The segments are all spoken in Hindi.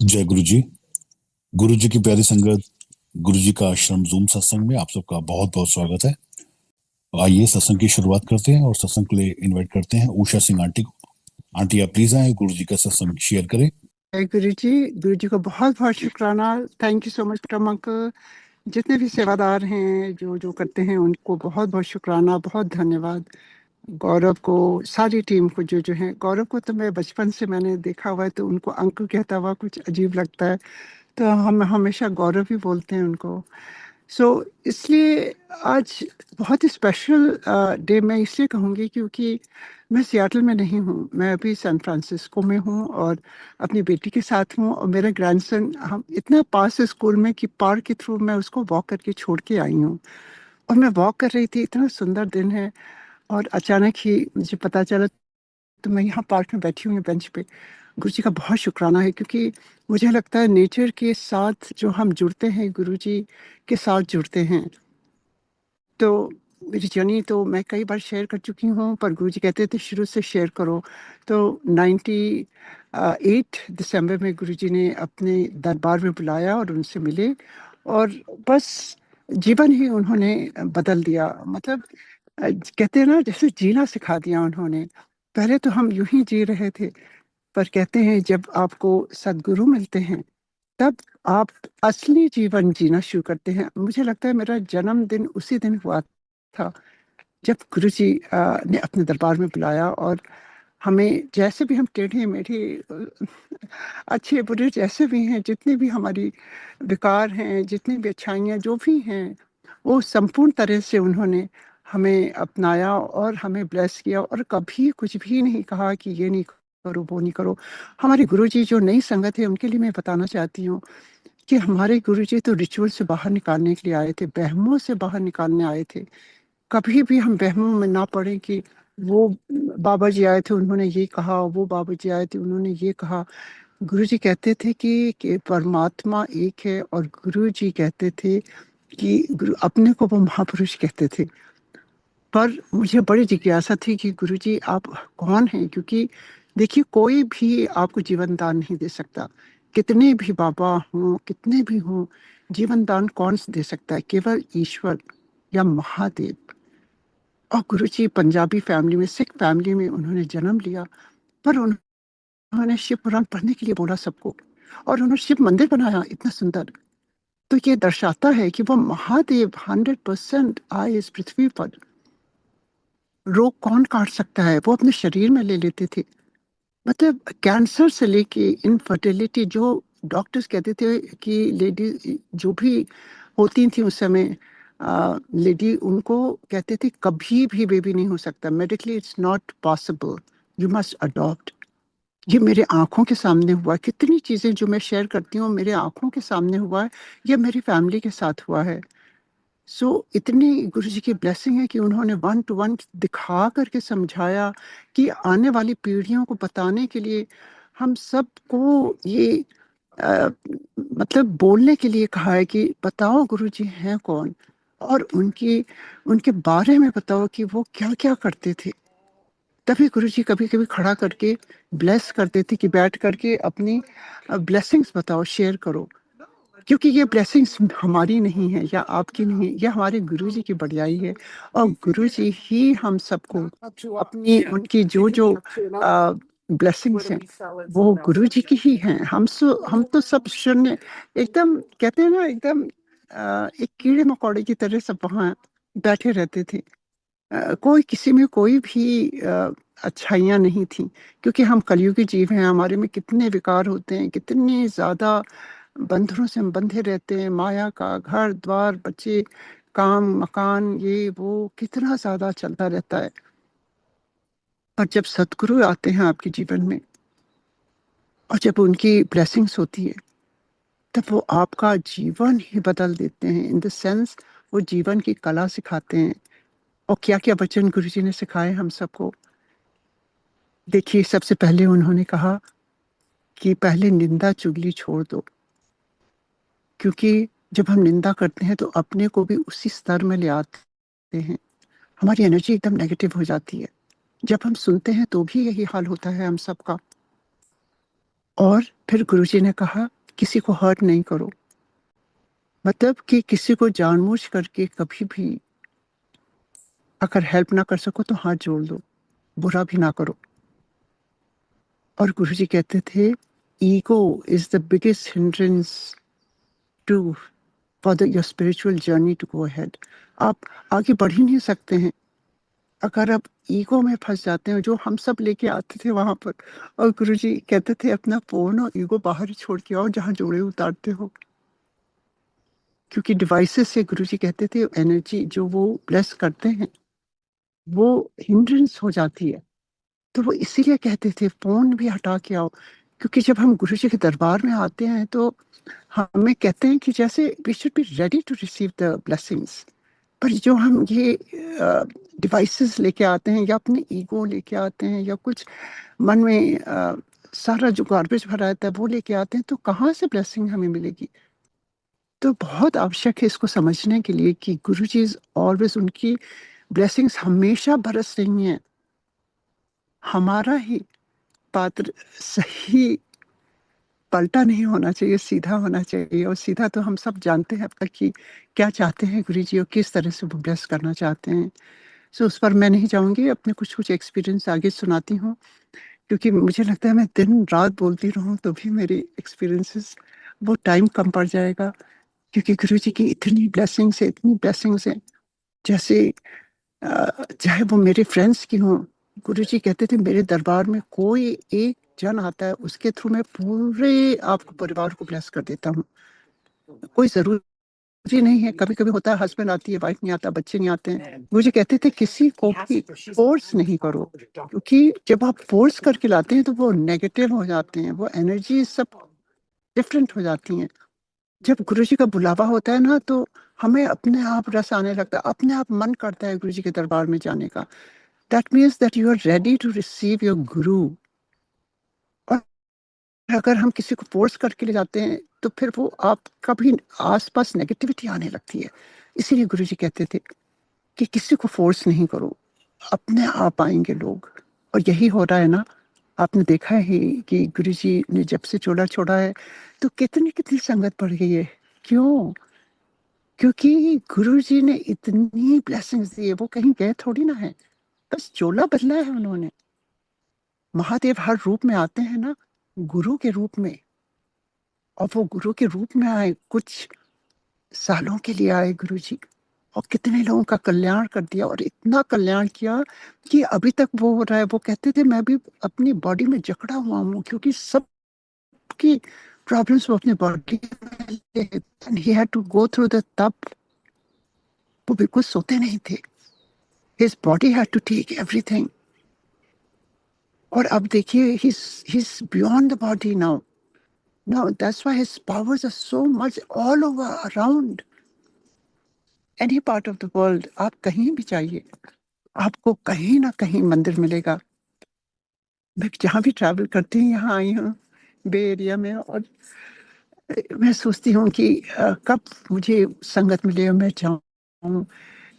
जय गुरु जी। गुरु जी की प्यारी संगत, गुरु जी का आश्रम जूम सत्संग में आप सबका बहुत बहुत स्वागत है। आइए सत्संग की शुरुआत करते हैं और सत्संग के लिए इनवाइट करते हैं उषा सिंह आंटी को। आंटी आप प्लीज आए, गुरु जी का सत्संग शेयर करें। गुरु जी को बहुत बहुत शुक्राना। थैंक यू सो मच क्रम अंकल। जितने भी सेवादार हैं जो जो करते हैं उनको बहुत बहुत शुक्राना, बहुत धन्यवाद। गौरव को, सारी टीम को, जो जो है। गौरव को तो मैं बचपन से मैंने देखा हुआ है, तो उनको अंकल कहता हुआ कुछ अजीब लगता है, तो हम हमेशा गौरव ही बोलते हैं उनको। इसलिए आज बहुत ही स्पेशल डे मैं इसलिए कहूँगी क्योंकि मैं सियाटल में नहीं हूँ, मैं अभी सैन फ्रांसिस्को में हूँ और अपनी बेटी के साथ हूँ। और मेरा ग्रैंडसन, हम इतना पास है स्कूल में कि पार्क के थ्रू मैं उसको वॉक करके छोड़ के आई हूँ। और मैं वॉक कर रही थी, इतना सुंदर दिन है, और अचानक ही मुझे पता चला, तो मैं यहाँ पार्क में बैठी हुई बेंच पे। गुरु जी का बहुत शुक्राना है, क्योंकि मुझे लगता है नेचर के साथ जो हम जुड़ते हैं, गुरु जी के साथ जुड़ते हैं। तो मेरी जर्नी तो मैं कई बार शेयर कर चुकी हूँ, पर गुरु जी कहते थे शुरू से शेयर करो। तो 8 दिसंबर में गुरु जी ने अपने दरबार में बुलाया और उनसे मिले, और बस जीवन ही उन्होंने बदल दिया। मतलब कहते हैं ना, जैसे जीना सिखा दिया उन्होंने। पहले तो हम यूं ही जी रहे थे, पर कहते हैं जब आपको सदगुरु मिलते हैं तब आप असली जीवन जीना शुरू करते हैं। मुझे लगता है मेरा जन्मदिन उसी दिन हुआ था जब गुरु जी ने अपने दरबार में बुलाया, और हमें जैसे भी हम टेढ़े मेढ़े, अच्छे बुरे जैसे भी हैं, जितने भी हमारी विकार हैं, जितनी भी अच्छाइयाँ जो भी हैं, वो संपूर्ण तरह से उन्होंने हमें अपनाया और हमें ब्लेस किया। और कभी कुछ भी नहीं कहा कि ये नहीं करो, वो नहीं करो। हमारे गुरुजी जो नई संगत है उनके लिए मैं बताना चाहती हूँ कि हमारे गुरुजी तो रिचुअल से बाहर निकालने के लिए आए थे, वहमों से बाहर निकालने आए थे। कभी भी हम वहमों में ना पड़े कि वो बाबा जी आए थे उन्होंने ये कहा, वो बाबा जी आए थे उन्होंने ये कहा। गुरु जी कहते थे कि परमात्मा एक है, और गुरु जी कहते थे कि गुरु अपने को वो महापुरुष कहते थे। पर मुझे बड़ी जिज्ञासा थी कि गुरु जी आप कौन हैं, क्योंकि देखिए कोई भी आपको जीवन दान नहीं दे सकता। कितने भी बाबा हों, कितने भी हों, जीवन दान कौन दे सकता है? केवल ईश्वर या महादेव। और गुरु जी पंजाबी फैमिली में, सिख फैमिली में उन्होंने जन्म लिया, पर उन्होंने शिव पुराण पढ़ने के लिए बोला सबको, और उन्होंने शिव मंदिर बनाया इतना सुंदर। तो ये दर्शाता है कि वो महादेव 100% आए इस पृथ्वी पर। रोग कौन काट सकता है? वो अपने शरीर में ले लेते थे। मतलब कैंसर से लेके इनफर्टिलिटी, जो डॉक्टर्स कहते थे कि लेडी जो भी होती थी उस समय, लेडी, उनको कहते थे कभी भी बेबी नहीं हो सकता, medically it's not possible, you must adopt. ये मेरे आंखों के सामने हुआ है। कितनी चीजें जो मैं शेयर करती हूँ मेरे आंखों के सामने हुआ है, ये मेरी फैमिली के साथ हुआ है। इतनी गुरु जी की ब्लेसिंग है कि उन्होंने 1 to 1 दिखा करके समझाया, कि आने वाली पीढ़ियों को बताने के लिए हम सबको ये मतलब बोलने के लिए कहा है कि बताओ गुरु जी हैं कौन, और उनके बारे में बताओ कि वो क्या क्या करते थे। तभी गुरु जी कभी कभी खड़ा करके ब्लेस करते थे कि बैठ करके अपनी ब्लेसिंग्स बताओ, शेयर करो, क्योंकि ये ब्लेसिंग्स हमारी नहीं है या आपकी नहीं, ये हमारे गुरुजी की बढ़ियाई है। और गुरुजी ही हम सबको अपनी, उनकी जो जो ब्लेसिंग्स हैं वो गुरुजी की ही हैं। हम तो सब शून्य, एकदम कहते हैं ना, एकदम एक कीड़े मकोड़े की तरह सब वहाँ बैठे रहते थे। कोई किसी में कोई भी अच्छाइयाँ नहीं थी, क्योंकि हम कलयुगी जीव हैं। हमारे में कितने विकार होते हैं, कितने ज्यादा बंधनों से हम बंधे रहते हैं। माया का घर द्वार, बच्चे, काम, मकान, ये वो कितना ज्यादा चलता रहता है। पर जब सतगुरु आते हैं आपके जीवन में, और जब उनकी ब्लेसिंग्स होती है, तब वो आपका जीवन ही बदल देते हैं। इन द सेंस, वो जीवन की कला सिखाते हैं। और क्या क्या वचन गुरु जी ने सिखाए हम सबको। देखिए, सबसे पहले उन्होंने कहा कि पहले निंदा चुगली छोड़ दो, क्योंकि जब हम निंदा करते हैं तो अपने को भी उसी स्तर में ले आते हैं। हमारी एनर्जी एकदम नेगेटिव हो जाती है। जब हम सुनते हैं तो भी यही हाल होता है हम सबका। और फिर गुरुजी ने कहा किसी को हर्ट नहीं करो, मतलब कि किसी को जानबूझ करके कभी भी अगर हेल्प ना कर सको तो हाथ जोड़ दो, बुरा भी ना करो। और गुरुजी कहते थे ego is the biggest hindrance to for your spiritual journey to go ahead. आप आगे बढ़ ही नहीं सकते हैं अगर आप ईगो में फंस जाते हैं, जो हम सब लेके आते थे वहां पर। और गुरुजी कहते थे अपना फोन और ईगो बाहर ही छोड़ के आओ जहां जोड़े उतारते हो, क्योंकि डिवाइसेस से गुरुजी कहते थे एनर्जी जो वो ब्लेस करते हैं वो हिंड्रेंस हो जाती है। तो वो इसीलिए कहते थे फोन भी हटा के आओ, क्योंकि जब हम गुरुजी के दरबार में आते हैं तो हमें कहते हैं कि जैसे we should be ready to receive the blessings. पर जो हम ये डिवाइसेस लेके आते हैं या अपने ईगो लेके आते हैं या कुछ मन में सारा जो गार्बेज भरा रहता है वो लेके आते हैं, तो कहाँ से ब्लेसिंग हमें मिलेगी। तो बहुत आवश्यक है इसको समझने के लिए कि गुरुजी इज ऑलवेज, उनकी ब्लेसिंग्स हमेशा बरस रही हैं। हमारा ही पात्र सही पलटा नहीं होना चाहिए, सीधा होना चाहिए। और सीधा तो हम सब जानते हैं अब तक कि क्या चाहते हैं गुरुजी और किस तरह से वो ब्लेस करना चाहते हैं। सो उस पर मैं नहीं जाऊंगी, अपने कुछ कुछ एक्सपीरियंस आगे सुनाती हूँ, क्योंकि मुझे लगता है मैं दिन रात बोलती रहूं तो भी मेरी एक्सपीरियंसेस वो टाइम कम पड़ जाएगा, क्योंकि गुरुजी की इतनी ब्लेसिंग्स है, इतनी ब्लेसिंग्स है। जैसे चाहे वो मेरे फ्रेंड्स की हों, गुरुजी कहते थे मेरे दरबार में कोई एक जन आता है उसके थ्रू मैं पूरे आपको परिवार को ब्लेस कर देता हूँ। कोई जरूरी नहीं है, कभी कभी होता है हस्बैंड आती है, वाइफ नहीं आता, बच्चे नहीं आते हैं। मुझे कहते थे किसी को भी फोर्स नहीं करो, क्योंकि जब आप फोर्स करके लाते हैं तो वो नेगेटिव हो जाते हैं, वो एनर्जी सब डिफरेंट हो जाती हैं। जब गुरुजी का बुलावा होता है ना तो हमें अपने आप रस आने लगता है, अपने आप मन करता है गुरुजी के दरबार में जाने का। That means that you are ready to receive your guru. और अगर हम किसी को फोर्स करके ले जाते हैं तो फिर वो आपका भी आसपास नेगेटिविटी आने लगती है। इसीलिए गुरुजी कहते थे कि किसी को फोर्स नहीं करो, अपने आप आएंगे लोग। और यही हो रहा है ना, आपने देखा है कि गुरुजी ने जब से चोला छोड़ा है तो कितनी कितनी संगत बढ़ गई है। क्यों? क्योंकि गुरुजी ने इतनी ब्लेसिंग्स दी है, वो कहीं गए थोड़ी ना है, बस चोला बदला है उन्होंने। महादेव हर रूप में आते हैं ना, गुरु के रूप में। और वो गुरु के रूप में आए, कुछ सालों के लिए आए गुरुजी, और कितने लोगों का कल्याण कर दिया, और इतना कल्याण किया कि अभी तक वो हो रहा है। वो कहते थे मैं भी अपनी बॉडी में जकड़ा हुआ हूँ, क्योंकि सबकी प्रॉब्लम्स वो अपनी बॉडी में, he had to go through the tap. वो बिल्कुल सोते नहीं थे, his body had to take everything. और अब देखिए he's beyond the body now. Now that's why his powers are so much all over around any part of the world. आप कहीं भी जाइए, आपको कहीं ना कहीं मंदिर मिलेगा। मैं जहाँ भी ट्रैवल करती हूँ, यहाँ आई हूँ बे एरिया में, और मैं सोचती हूँ कि कब मुझे संगत मिले और मैं जाऊँ।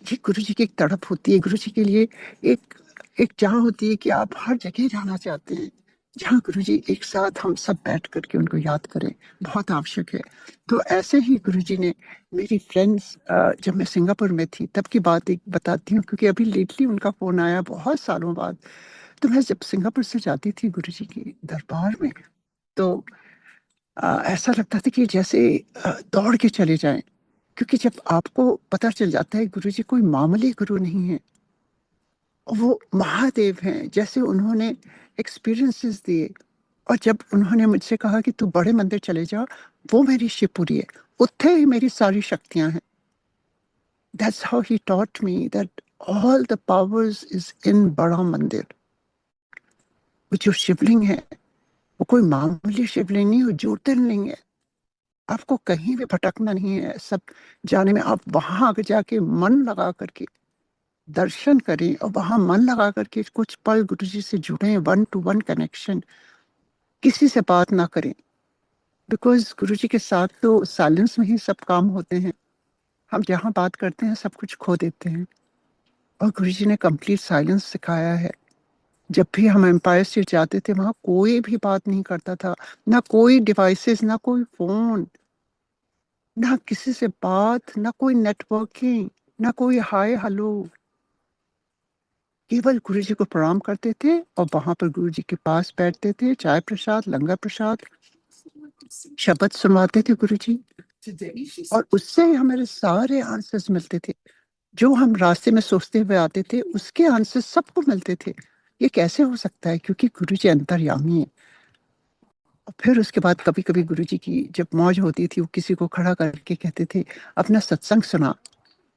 ये गुरु जी की एक तड़प होती है, गुरु जी के लिए एक एक चाह होती है कि आप हर जगह जाना चाहते हैं जहाँ गुरु जी एक साथ हम सब बैठ करके उनको याद करें, बहुत आवश्यक है। तो ऐसे ही गुरु जी ने मेरी फ्रेंड्स, जब मैं सिंगापुर में थी तब की बात एक बताती हूँ, क्योंकि अभी लेटली उनका फोन आया बहुत सालों बाद। तो मैं जब सिंगापुर से जाती थी गुरु जी के दरबार में, तो ऐसा लगता था कि जैसे दौड़ के चले जाएं, क्योंकि जब आपको पता चल जाता है गुरु जी कोई मामूली गुरु नहीं है, वो महादेव हैं। जैसे उन्होंने एक्सपीरियंसेस दिए, और जब उन्होंने मुझसे कहा कि तू बड़े मंदिर चले जा, वो मेरी शिवपुरी है, उत्थे ही मेरी सारी शक्तियां हैं। That's how he taught me that all the powers is in बड़ा मंदिर। वो जो शिवलिंग है वो कोई मामूली शिवलिंग नहीं, वो ज्योतिर्लिंग है। आपको कहीं भी भटकना नहीं है, सब जाने में। आप वहां आगे जाके मन लगा करके दर्शन करें, और वहां मन लगा करके कुछ पल गुरु जी से जुड़े, वन टू वन कनेक्शन। किसी से बात ना करें, बिकॉज गुरु जी के साथ तो साइलेंस में ही सब काम होते हैं। हम जहाँ बात करते हैं सब कुछ खो देते हैं, और गुरु जी ने कंप्लीट साइलेंस सिखाया है। जब भी हम एम्पायर स्टेट जाते थे वहां कोई भी बात नहीं करता था, ना कोई डिवाइसेस, ना कोई फोन, ना किसी से बात, ना कोई नेटवर्किंग, ना कोई हाय हेलो। केवल गुरु जी को प्रणाम करते थे और वहां पर गुरु जी के पास बैठते थे, चाय प्रसाद, लंगर प्रसाद, शब्द सुनवाते थे गुरु जी, और उससे ही हमारे सारे आंसर्स मिलते थे। जो हम रास्ते में सोचते हुए आते थे उसके आंसर सबको मिलते थे। ये कैसे हो सकता है? क्योंकि गुरु जी अंतर्यामी है। और फिर उसके बाद कभी कभी गुरु जी की जब मौज होती थी, वो किसी को खड़ा करके कहते थे अपना सत्संग सुना,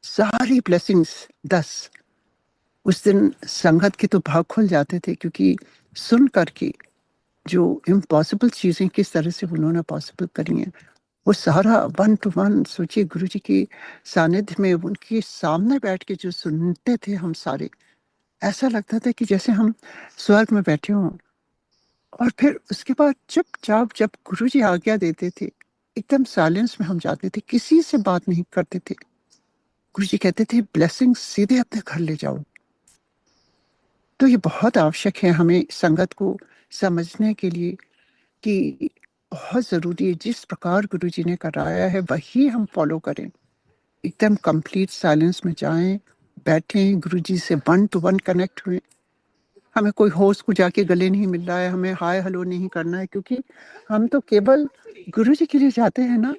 सारी ब्लेसिंग्स 10। उस दिन संगत के तो भाग खुल जाते थे, क्योंकि सुन करके जो इम्पॉसिबल चीजें किस तरह से उन्होंने पॉसिबल करी हैं, वो सारा 1 to 1। सोचिए गुरु जी की सानिध्य में उनके सामने बैठ के जो सुनते थे हम सारे, ऐसा लगता था कि जैसे हम स्वर्ग में बैठे हों। और फिर उसके बाद चुपचाप जब गुरु जी आज्ञा देते थे, एकदम साइलेंस में हम जाते थे, किसी से बात नहीं करते थे। गुरु जी कहते थे ब्लेसिंग सीधे अपने घर ले जाओ। तो ये बहुत आवश्यक है हमें संगत को समझने के लिए कि बहुत जरूरी है जिस प्रकार गुरु जी ने कराया है वही हम फॉलो करें। एकदम कंप्लीट साइलेंस में जाएं, बैठें, गुरु जी से 1 to 1 कनेक्ट हुए। हमें कोई होस्ट को जाके गले नहीं मिल रहा है, हमें हाय हेलो नहीं करना है, क्योंकि हम तो केवल गुरु जी के लिए जाते हैं ना।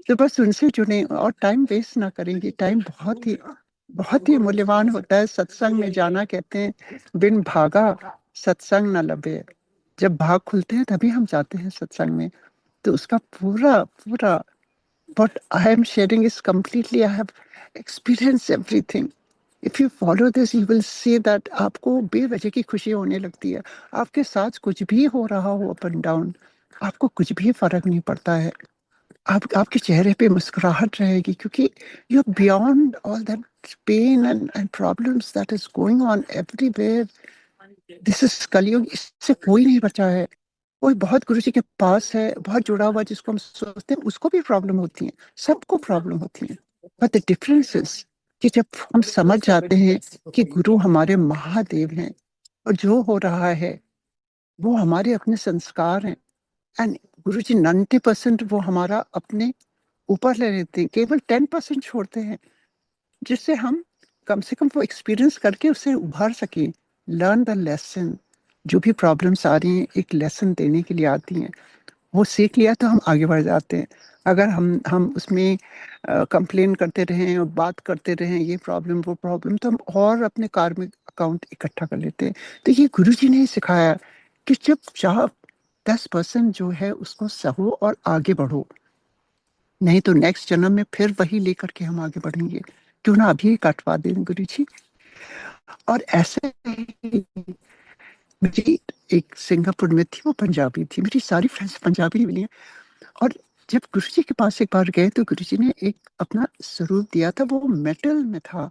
तो बस उनसे जुड़े और टाइम वेस्ट ना करेंगे। टाइम बहुत ही मूल्यवान होता है। सत्संग में जाना, कहते हैं बिन भागा सत्संग न लभे। जब भाग खुलते हैं तभी हम जाते हैं सत्संग में। तो उसका पूरा पूरा what I am sharing is completely, I have experienced everything. If you follow this, you will see that आपको बेवजह की खुशी होने लगती है। आपके साथ कुछ भी हो रहा हो अप एंड डाउन, आपको कुछ भी फर्क नहीं पड़ता है। आपके चेहरे पे मुस्कुराहट रहेगी, क्योंकि you are beyond all that pain and problems that is going on everywhere. This is Kalyug, इससे कोई नहीं बचा है। कोई बहुत गुरु जी के पास है, बहुत जुड़ा हुआ, जिसको हम सोचते हैं उसको भी प्रॉब्लम होती है, सबको प्रॉब्लम होती है। बट द डिफरेंस इज कि जब हम समझ जाते हैं कि गुरु हमारे महादेव हैं और जो हो रहा है वो हमारे अपने संस्कार हैं, एंड गुरु जी 90% वो हमारा अपने ऊपर ले लेते हैं, केवल 10% छोड़ते हैं, जिससे हम कम से कम वो एक्सपीरियंस करके उससे उभर सकें। Learn the lesson. जो भी प्रॉब्लम्स आ रही हैं एक लेसन देने के लिए आती हैं, वो सीख लिया तो हम आगे बढ़ जाते हैं। अगर हम उसमें कंप्लेन करते रहें और बात करते रहें, ये प्रॉब्लम वो प्रॉब्लम, तो हम और अपने कार्मिक अकाउंट इकट्ठा कर लेते हैं। तो ये गुरु जी ने ही सिखाया कि चुपचाप 10% जो है उसको सहो और आगे बढ़ो, नहीं तो नेक्स्ट जन्म में फिर वही लेकर के हम आगे बढ़ेंगे। क्यों ना अभी कटवा दें गुरु जी। और ऐसे ही मेरी एक सिंगापुर में थी, वो पंजाबी थी, मेरी सारी फ्रेंड्स पंजाबी मिली हैं। और जब गुरु जी के पास एक बार गए तो गुरु जी ने एक अपना स्वरूप दिया था, वो मेटल में था।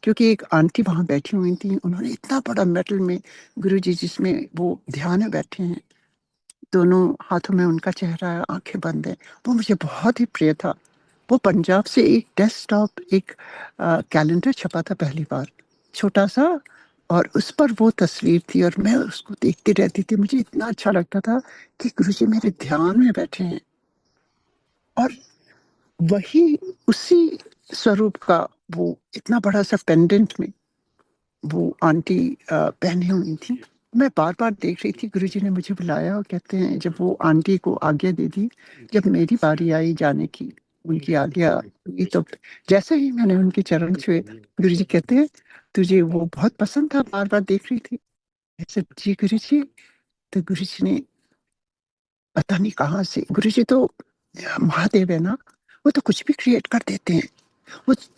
क्योंकि एक आंटी वहां बैठी हुई थी, उन्होंने इतना बड़ा मेटल में गुरु जी, जिसमें वो ध्यान में बैठे हैं, दोनों हाथों में उनका चेहरा है, आंखें बंद है, वो मुझे बहुत ही प्रिय था। वो पंजाब से एक डेस्कटॉप एक कैलेंडर छपा था पहली बार, छोटा सा, और उस पर वो तस्वीर थी और मैं उसको देखती रहती थी। मुझे इतना अच्छा लगता था कि गुरुजी मेरे ध्यान में बैठे हैं। और वही उसी स्वरूप का वो इतना बड़ा सा पेंडेंट में वो आंटी पहनी हुई थी। मैं बार बार देख रही थी। गुरुजी ने मुझे बुलाया और कहते हैं, जब वो आंटी को आज्ञा दे दी, जब मेरी बारी आई जाने की, उनकी आज्ञा हुई, तो जैसे ही मैंने उनके चरण छुए, गुरुजी कहते हैं तुझे वो बहुत पसंद था, बार बार देख रही थी। ऐसे जी गुरुजी। तो गुरुजी ने पता नहीं कहाँ से, गुरुजी तो महादेव है ना, वो तो कुछ भी क्रिएट कर देते हैं।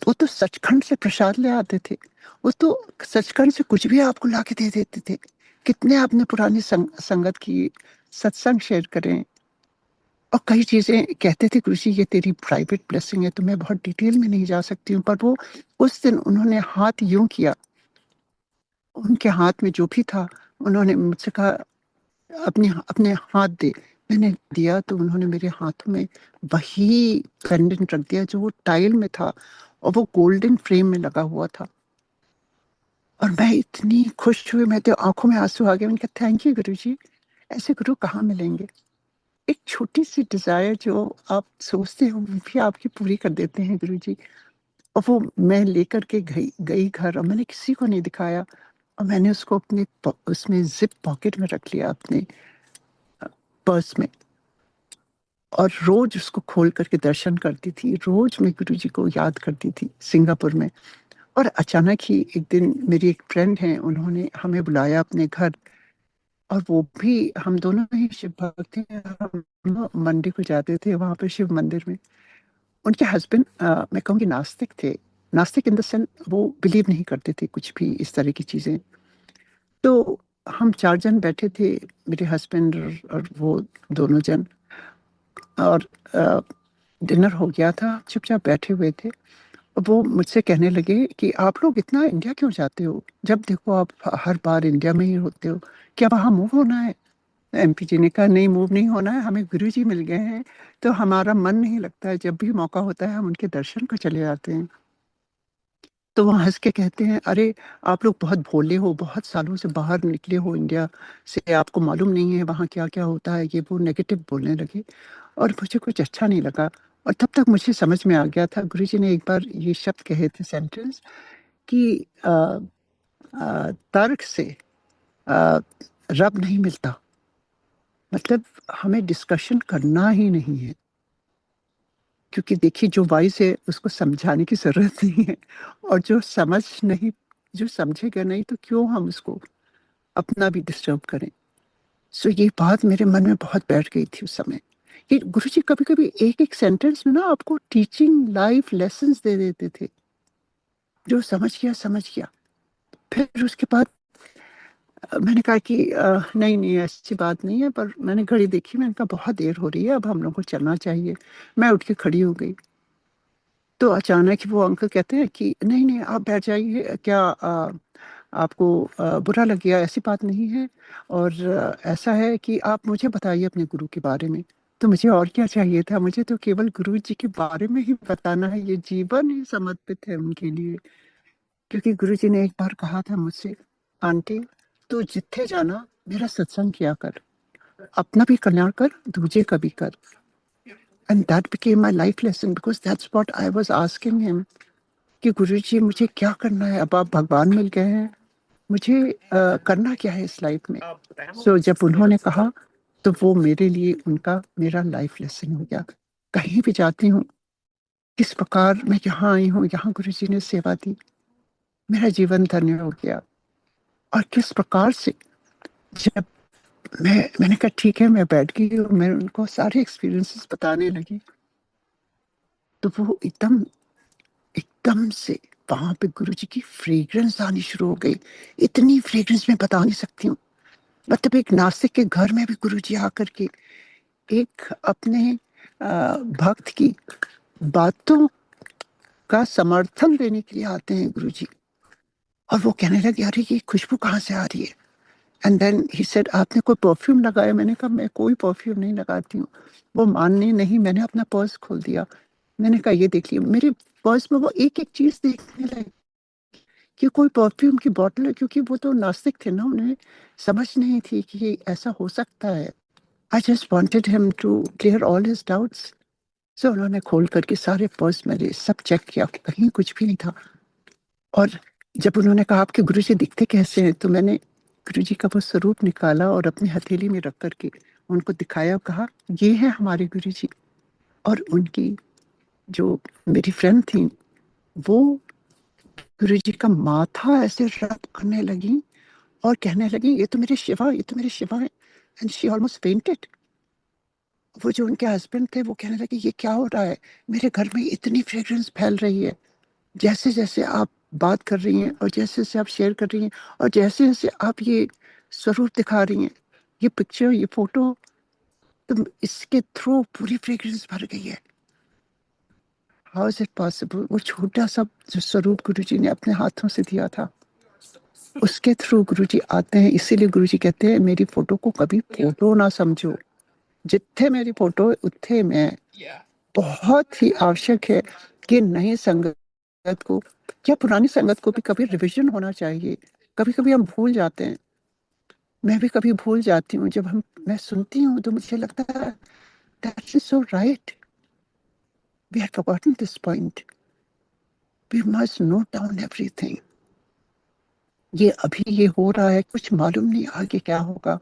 वो तो सचखंड से प्रसाद ले आते थे। वो तो सचखंड से कुछ भी आपको ला के दे देते थे। कितने आपने पुरानी संगत की, सत्संग शेयर करें, और कई चीजें कहते थे गुरुजी ये तेरी प्राइवेट ब्लेसिंग है, तो मैं बहुत डिटेल में नहीं जा सकती हूँ। पर वो उस दिन उन्होंने हाथ यूं किया, उनके हाथ में जो भी था, उन्होंने मुझसे कहा अपने अपने हाथ दे। मैंने दिया तो उन्होंने मेरे हाथों में वही पेंडेंट रख दिया जो वो टाइल में था, और वो गोल्डन फ्रेम में लगा हुआ था। और मैं इतनी खुश हुई, मैं तो आंखों में आंसू आ गए। मैंने कहा थैंक यू गुरुजी, ऐसे गुरु कहाँ मिलेंगे। एक छोटी सी डिजायर जो आप सोचते हो वो भी आपकी पूरी कर देते हैं गुरुजी। और वो मैं लेकर के गई गई घर, और मैंने किसी को नहीं दिखाया, और मैंने उसको अपने उसमें जिप पॉकेट में रख लिया, अपने पर्स में। और रोज उसको खोल करके दर्शन करती थी, रोज मैं गुरुजी को याद करती थी सिंगापुर में। और अचानक ही एक दिन मेरी एक फ्रेंड है, उन्होंने हमें बुलाया अपने घर, और वो भी, हम दोनों ही शिव भक्त हैं। हम मंडे को जाते थे वहां पे शिव मंदिर में। उनके हस्बैंड मैं कहूँगी नास्तिक थे। नास्तिक इन द सेंस वो बिलीव नहीं करते थे कुछ भी इस तरह की चीजें। तो हम 4 जन बैठे थे, मेरे हस्बैंड और वो दोनों जन। और डिनर हो गया था, चुपचाप बैठे हुए थे। और वो मुझसे कहने लगे कि आप लोग इतना इंडिया क्यों जाते हो, जब देखो आप हर बार इंडिया में ही होते हो, क्या वहाँ मूव होना है। एमपी जी ने कहा नहीं, मूव नहीं होना है, हमें गुरु जी मिल गए हैं, तो हमारा मन नहीं लगता है, जब भी मौका होता है हम उनके दर्शन को चले जाते हैं। तो वो हंस के कहते हैं अरे आप लोग बहुत भोले हो, बहुत सालों से बाहर निकले हो इंडिया से, आपको मालूम नहीं है वहाँ क्या क्या होता है, ये वो नेगेटिव बोलने लगे। और मुझे कुछ अच्छा नहीं लगा। और तब तक मुझे समझ में आ गया था, गुरुजी ने एक बार ये शब्द कहे थे, सेंटेंस, कि तर्क से अ, रब नहीं मिलता। मतलब हमें डिस्कशन करना ही नहीं है, क्योंकि देखिए जो वाइस है उसको समझाने की जरूरत नहीं है, और जो समझेगा नहीं तो क्यों हम उसको अपना भी डिस्टर्ब करें। सो ये बात मेरे मन में बहुत बैठ गई थी उस समय। ये गुरुजी कभी कभी एक एक सेंटेंस में ना आपको टीचिंग लाइफ लेसन्स दे देते थे, जो समझ गया समझ गया। फिर उसके बाद मैंने कहा कि नहीं नहीं ऐसी बात नहीं है, पर मैंने घड़ी देखी, मैंने कहा बहुत देर हो रही है, अब हम लोग को चलना चाहिए। मैं उठ के खड़ी हो गई। तो अचानक ही वो अंकल कहते हैं कि नहीं नहीं आप बैठ जाइए, क्या आपको बुरा लग गया, ऐसी बात नहीं है। और ऐसा है कि आप मुझे बताइए अपने गुरु के बारे में। तो मुझे और क्या चाहिए था, मुझे तो केवल गुरु जी के बारे में ही बताना है, ये जीवन ही समर्पित है उनके लिए। क्योंकि गुरु जी ने एक बार कहा था मुझसे, आंटी तू जिथे जाना मेरा सत्संग किया कर, अपना भी कल्याण कर, दूजे का भी कर। And that became my life lesson, because that's what I was asking him, कि गुरुजी मुझे क्या करना है, अब आप भगवान मिल गए हैं, मुझे करना क्या है इस लाइफ में। सो जब उन्होंने कहा, तो वो मेरे लिए उनका मेरा लाइफ लेसन हो गया। कहीं भी जाती हूँ, किस प्रकार मैं यहाँ आई हूँ, यहाँ गुरुजी ने सेवा दी, मेरा जीवन धन्य हो गया। और किस प्रकार से जब मैंने कहा ठीक है, मैं बैठ गई और मैं उनको सारे एक्सपीरियंसेस बताने लगी, तो वो एकदम एकदम से वहां पे गुरुजी की फ्रेग्रेंस आनी शुरू हो गई। इतनी फ्रेग्रेंस मैं बता नहीं सकती हूँ। मतलब एक नासिक के घर में भी गुरुजी आकर के एक अपने भक्त की बातों का समर्थन देने के लिए आते हैं गुरुजी। और वो कहने लगे अरे ये खुशबू कहाँ से आ रही है। एंड देन ही सेड आपने कोई परफ्यूम लगाया। मैंने कहा मैं कोई परफ्यूम नहीं लगाती हूँ। वो मानने नहीं, मैंने अपना पर्स खोल दिया। मैंने कहा ये देख लिया, मेरे पर्स में वो एक एक चीज देखने लगे कि कोई परफ्यूम की बॉटल है, क्योंकि वो तो नास्तिक थे ना, उन्हें समझ नहीं थी कि ये ऐसा हो सकता है। I just wanted him to clear all his doubts. So उन्होंने खोल करके सारे पर्स मेरे सब चेक किया कि कहीं कुछ भी नहीं था। और जब उन्होंने कहा आपके गुरुजी दिखते कैसे हैं, तो मैंने गुरुजी का वो स्वरूप निकाला और अपनी हथेली में रख करके उनको दिखाया, कहा ये है हमारे गुरुजी। और उनकी जो मेरी फ्रेंड थी, वो गुरुजी का माथा ऐसे रब करने लगी और कहने लगी ये तो मेरे शिवा, ये तो मेरे शिवा है। And she almost fainted. वो जो उनके हस्बैंड थे वो कहने लगे ये क्या हो रहा है, मेरे घर में इतनी फ्रेग्रेंस फैल रही है, जैसे जैसे आप बात कर रही हैं और जैसे जैसे आप शेयर कर रही हैं और जैसे जैसे आप ये स्वरूप दिखा रही हैं, ये पिक्चर, ये फोटो, तो इसके थ्रू पूरी फ्रेग्रेंस भर गई है। How is it possible. वो छोटा सा जो स्वरूप गुरुजी ने अपने हाथों से दिया था, उसके थ्रू गुरुजी आते हैं। इसीलिए गुरुजी कहते हैं मेरी फोटो को कभी फोटो ना समझो, जिथे मेरी फोटो उत्थे मैं। बहुत ही आवश्यक है कि नई संगत को या पुरानी संगत को भी कभी रिवीजन होना चाहिए। कभी कभी हम भूल जाते हैं, मैं भी कभी भूल जाती हूँ। जब मैं सुनती हूँ तो मुझे लगता है that is so right, we have forgotten this point, we must note down everything. ये अभी ये हो रहा है, कुछ मालूम नहीं आगे क्या होगा।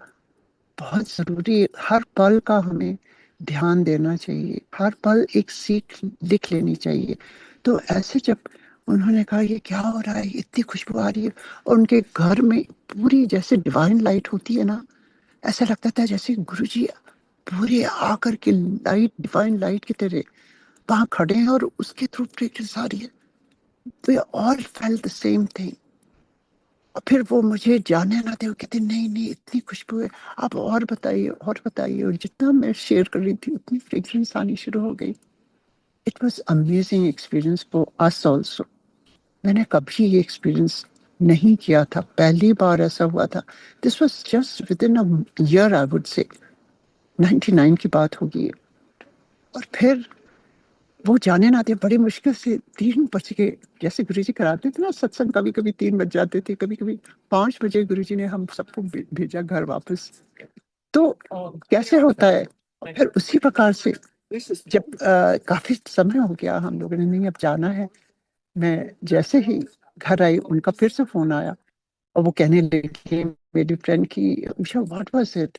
बहुत जरूरी है, हर पल का हमें ध्यान देना चाहिए, हर पल एक सीख लिख लेनी चाहिए। तो ऐसे जब उन्होंने कहा ये क्या हो रहा है, इतनी खुशबू आ रही है, और उनके घर में पूरी जैसे डिवाइन लाइट होती है ना, ऐसा लगता था जैसे गुरुजी पूरे आकर के लाइट, डिवाइन लाइट की तरह वहां खड़े हैं और उसके थ्रू फ्रेग्रेंस आ रही है। We all felt the same thing. और फिर वो मुझे जाने ना थे, वो कहते नहीं नहीं इतनी खुशबू है, आप और बताइए और बताइए। और जितना मैं शेयर कर रही थी उतनी फ्रेग्रेंस आनी शुरू हो गई। It was amazing experience for us also. मैंने कभी ये एक्सपीरियंस नहीं किया था, पहली बार ऐसा हुआ था। This was just with in a year, I would say 99 की बात होगी। और फिर वो जाने ना थे, बड़ी मुश्किल से 3 बज के, जैसे गुरुजी कराते थे ना सत्संग, कभी कभी 3 बज जाते थे, कभी कभी 5 बजे गुरुजी ने हम सबको भेजा घर वापस। तो कैसे होता है। और फिर उसी प्रकार से जब काफी समय हो गया, हम लोगों ने नहीं अब जाना है, मैं जैसे ही घर आई उनका फिर से फोन आया, और वो कहने लगे मेरी फ्रेंड की, उषा व्हाट वाज इट,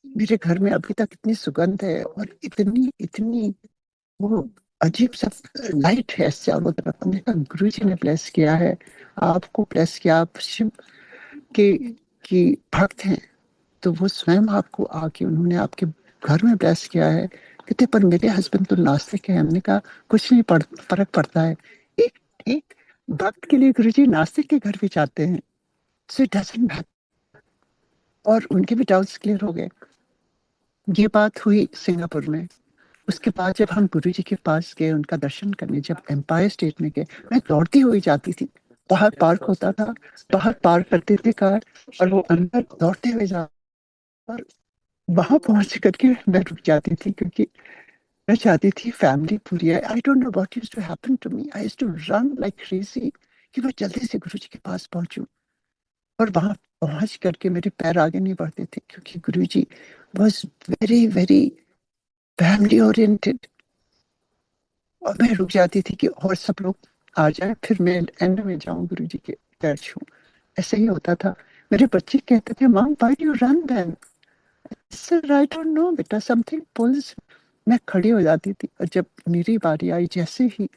मेरे घर में अभी तक इतनी सुगंध है और इतनी इतनी वो अजीब सा लाइट है चारों तरफ। हमने कहा गुरु जी ने ब्लेस किया है, आपको ब्लेस किया, आप शिव के की भक्त हैं, तो वो स्वयं आपको आके उन्होंने आपके घर में ब्लेस किया है। कहते पर मेरे हस्बैंड तो नास्तिक है। हमने कहा कुछ नहीं फर्क पड़ता है, एक एक भक्त के लिए गुरु जी नास्तिक के घर भी जाते हैं, सो इट डजंट मैटर। और उनके भी डाउट्स क्लियर हो गए। ये बात हुई सिंगापुर में। उसके बाद जब हम गुरु जी के पास गए उनका दर्शन करने, जब एम्पायर स्टेट में गए, मैं दौड़ती हुई जाती थी। बाहर पार्क होता था, बाहर पार्क करते थे कार, और वो अंदर दौड़ते हुए जा, और वहां पहुंच करके मैं रुक जाती थी, क्योंकि मैं चाहती थी फैमिली पूरी है। I don't know what used to happen to me, I used to run like crazy कि मैं जल्दी से गुरु जी के पास पहुंचूं। और वहां पहुंच करके मेरे पैर आगे नहीं बढ़ते थे, क्योंकि Guru ji was very very family oriented. और मैं रुक जाती थी कि और सब लोग आ जाए, फिर मैं एंड में जाऊं गुरु जी के पैर छूं। ऐसे ही होता था। मेरे बच्चे कहते थे mom why do you run then, sir I don't know बेटा, समथिंग पुल्स। मैं खड़ी हो जाती थी, और जब मेरी बारी आई, जैसे ही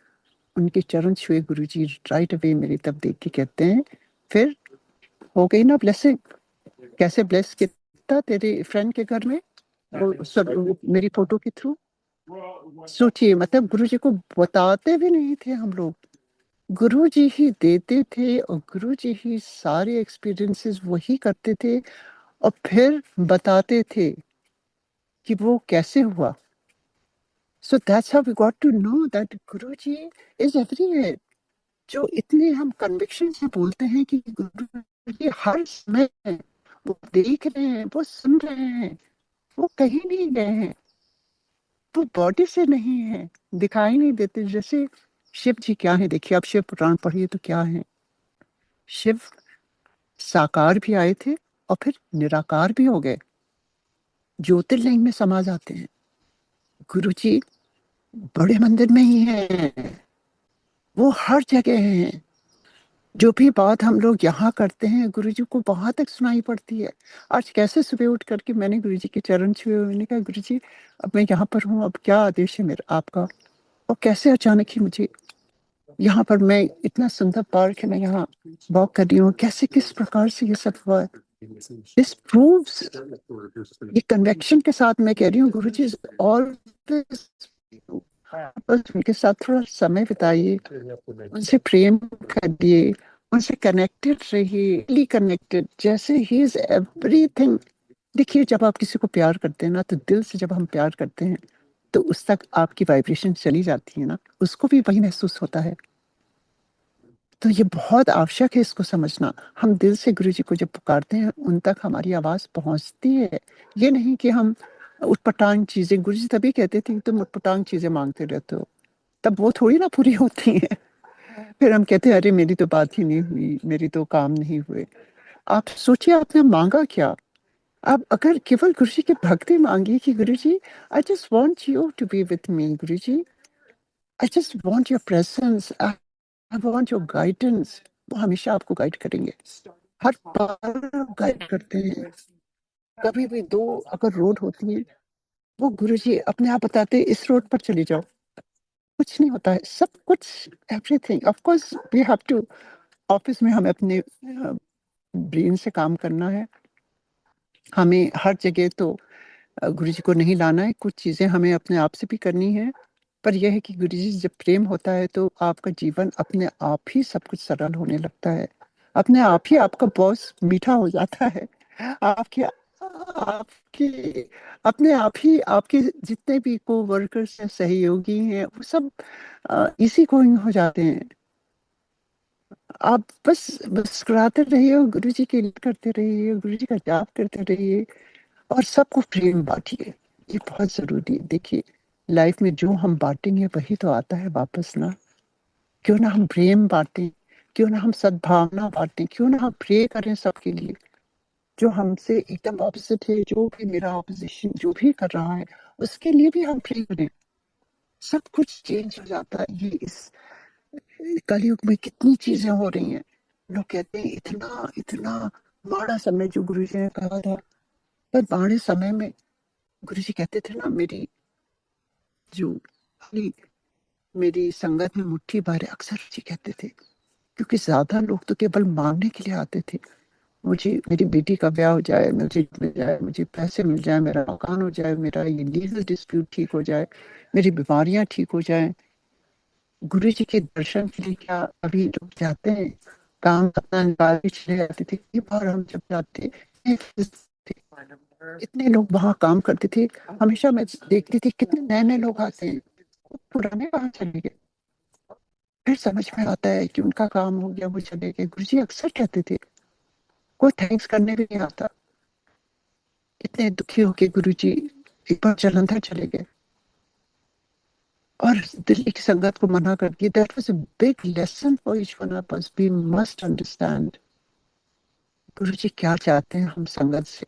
उनके चरण छुए गुरु जी, राइट अवे मेरी तब देख के कहते हैं फिर हो गई ना ब्लेसिंग, कैसे ब्लेस किया तेरे फ्रेंड के घर में, वो सब मेरी फोटो के थ्रू। सोचिए, मतलब गुरु जी को बताते भी नहीं थे हम लोग, गुरु जी ही देते थे, और गुरु जी ही सारे एक्सपीरियंसेस वही करते थे, और फिर बताते थे कि वो कैसे हुआ। So that's how we got to know that Guru ji is everywhere. जो इतने हम कन्विक्शन से बोलते हैं कि गुरु जी हर समय हैं, वो देख रहे हैं, वो सुन रहे हैं, वो कहीं नहीं गए हैं, वो बॉडी से नहीं है, दिखाई नहीं देते। जैसे शिव जी क्या है, देखिए आप शिव पुराण पढ़िए तो क्या है, शिव साकार भी आए थे और फिर निराकार भी हो गए, ज्योतिर्लिंग में समा जाते हैं। गुरु जी बड़े मंदिर में ही हैं, वो हर जगह हैं। जो भी बात हम लोग यहाँ करते हैं गुरु जी को वहां तक सुनाई पड़ती है। आज कैसे सुबह उठ करके मैंने गुरु जी के चरण छुए, मैंने कहा गुरु जी अब मैं यहाँ पर हूँ, अब क्या आदेश है मेरा आपका। और कैसे अचानक ही मुझे यहाँ पर, मैं इतना सुंदर पार्क है, मैं यहाँ वॉक कर रही हूँ, कैसे किस प्रकार से ये सब हुआ है। दिस प्रूव्स, ये कन्वेक्शन के साथ मैं कह रही हूँ गुरु जी ऑलवेज, बस उनके साथ थोड़ा समय बिताइए, उनसे प्रेम करिए, उनसे कनेक्टेड रहिए, कनेक्टेड, जैसे ही इज एवरीथिंग। देखिए जब आप किसी को प्यार करते हैं ना, तो दिल से जब हम प्यार करते हैं तो उस तक आपकी वाइब्रेशन चली जाती है ना, उसको भी वही महसूस होता है। तो ये बहुत आवश्यक है इसको समझना। हम दिल से गुरु जी को जब पुकारते हैं उन तक हमारी आवाज पहुंचती है। ये नहीं कि हम उटपटांग चीजें, गुरु जी तभी कहते थे कि तुम उटपटांग चीजें मांगते रहते हो, तब वो थोड़ी ना पूरी होती हैं। फिर हम कहते हैं अरे मेरी तो बात ही नहीं हुई, मेरी तो काम नहीं हुए। आप सोचिए आपने मांगा क्या? आप अगर केवल गुरु जी की भक्ति मांगी कि Guru ji, I just want you to be with me, Guru ji, I just want your presence, I want your guidance, वो हमेशा आपको गाइड करेंगे, हर बार गाइड करते हैं। कभी भी दो अगर रोड होती है, वो गुरु जी अपने आप बताते हैं, इस रोड पर चले जाओ, कुछ नहीं होता है, सब कुछ, everything. Of course we have to, office में हमें अपने ब्रेन से काम करना है, हमें हर जगह तो गुरु जी को नहीं लाना है, कुछ चीजें हमें अपने आप से भी करनी है। पर यह है कि गुरु जी से जब प्रेम होता है तो आपका जीवन अपने आप ही सब कुछ सरल होने लगता है, अपने आप ही आपका बॉस मीठा हो जाता है, आपके आपके अपने आप ही आपके जितने भी को वर्कर्स हैं, सहयोगी हैं, वो सब इसी गोइंग हो जाते हैं। आप बस मुस्कुराते रहिए और गुरु जी की लीला करते रहिए, गुरु जी का जाप करते रहिए और सबको प्रेम बांटिए, ये बहुत जरूरी है। देखिए लाइफ में जो हम बांटेंगे वही तो आता है वापस ना। क्यों ना हम प्रेम बांटें, क्यों ना हम सद्भावना बांटें, क्यों ना हम प्रे करें सबके लिए, जो हमसे एकदम ऑपोजिट है, जो भी मेरा ऑपोजिशन जो भी कर रहा है उसके लिए भी हम प्रे करें, सब कुछ चेंज हो जाता है। ये इस कलयुग में कितनी चीजें हो रही हैं, लोग कहते हैं इतना इतना माड़ा समय जो गुरु जी ने कहा था, पर माड़े समय में गुरु जी कहते थे ना, मेरी जो मेरी मेरी संगत में मुट्ठी भर है, अक्सर जी कहते थे, क्योंकि ज्यादा लोग तो केवल मांगने के लिए आते थे, मुझे मेरी बेटी का ब्याह हो जाए, मुझे मिल जाए, मुझे पैसे मिल जाए, मेरा मकान हो जाए, मेरा ये लीगल डिस्प्यूट ठीक हो जाए, मेरी बीमारियां ठीक हो जाए। गुरु जी के दर्शन के लिए क्या अभी लोग जाते हैं, काम अपना निकाल के चले जाते थे, कई बार हम जब जाते थे, इतने लोग वहां काम करते थे, हमेशा मैं देखती थी कितने नए नए लोग आते हैं, पुराने कहाँ चले गए। फिर समझ में आता है कि उनका काम हो गया, वो चले गए। गुरु जी अक्सर कहते थे, कोई थैंक्स करने भी नहीं आता, इतने दुखी होके गुरु जी एक बार जलंधर चले गए और दिल्ली की संगत को मना कर दिया। That was a big lesson for each one of us, we must understand Guru ji क्या चाहते हैं हम संगत से।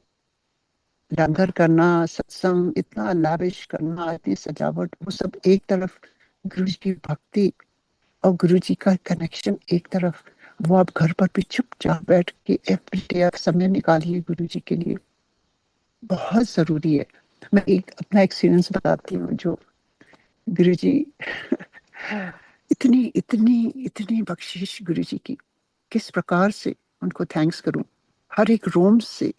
लंगर करना, सत्संग इतना लाविश करना, इतनी सजावट, वो सब एक तरफ, गुरु जी की भक्ति और गुरु जी का कनेक्शन एक तरफ, वो आप घर पर भी चुपचाप बैठ के एवरीडे आप समय निकालिए गुरु जी के लिए, बहुत जरूरी है। मैं एक अपना एक्सपीरियंस बताती हूँ, जो गुरु जी इतनी इतनी इतनी बख्शिश गुरु जी की, किस प्रकार से उनको थैंक्स करूं, हर एक रोम से,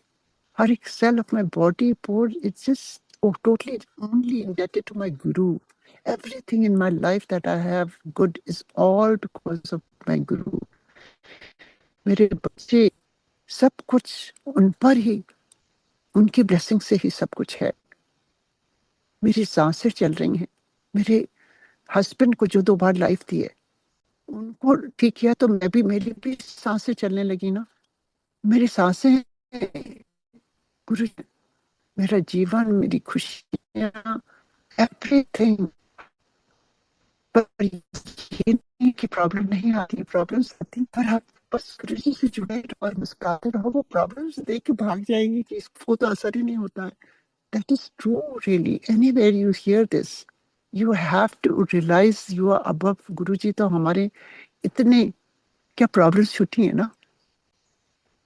हर एक cell of my body pore, it's just totally only indebted to my guru. Everything in my life that I have good is all because of my guru. मेरे बच्चे, सब कुछ उन पर ही, उनकी ब्लेसिंग से ही सब कुछ है। मेरी सांसें चल रही हैं, मेरे हस्बैंड को जो 2 बार लाइफ दी है, उनको ठीक किया तो मैं भी, मेरी भी सांसें चलने लगी ना। मेरी सांसें, गुरु, मेरा जीवन, मेरी खुशियाँ, एवरीथिंग। पर ये नहीं कि प्रॉब्लम नहीं आती, प्रॉब्लम्स आती, पर आप बस गुरु जी से जुड़े और मुस्कुराते रहो, वो प्रॉब्लम्स देख के भाग जाएंगी कि इसको तो असर ही नहीं होता है। That is true really, anywhere you hear this, you have to realise you are above. Guru ji तो हमारे इतने, क्या प्रॉब्लम्स छुट्टी है ना,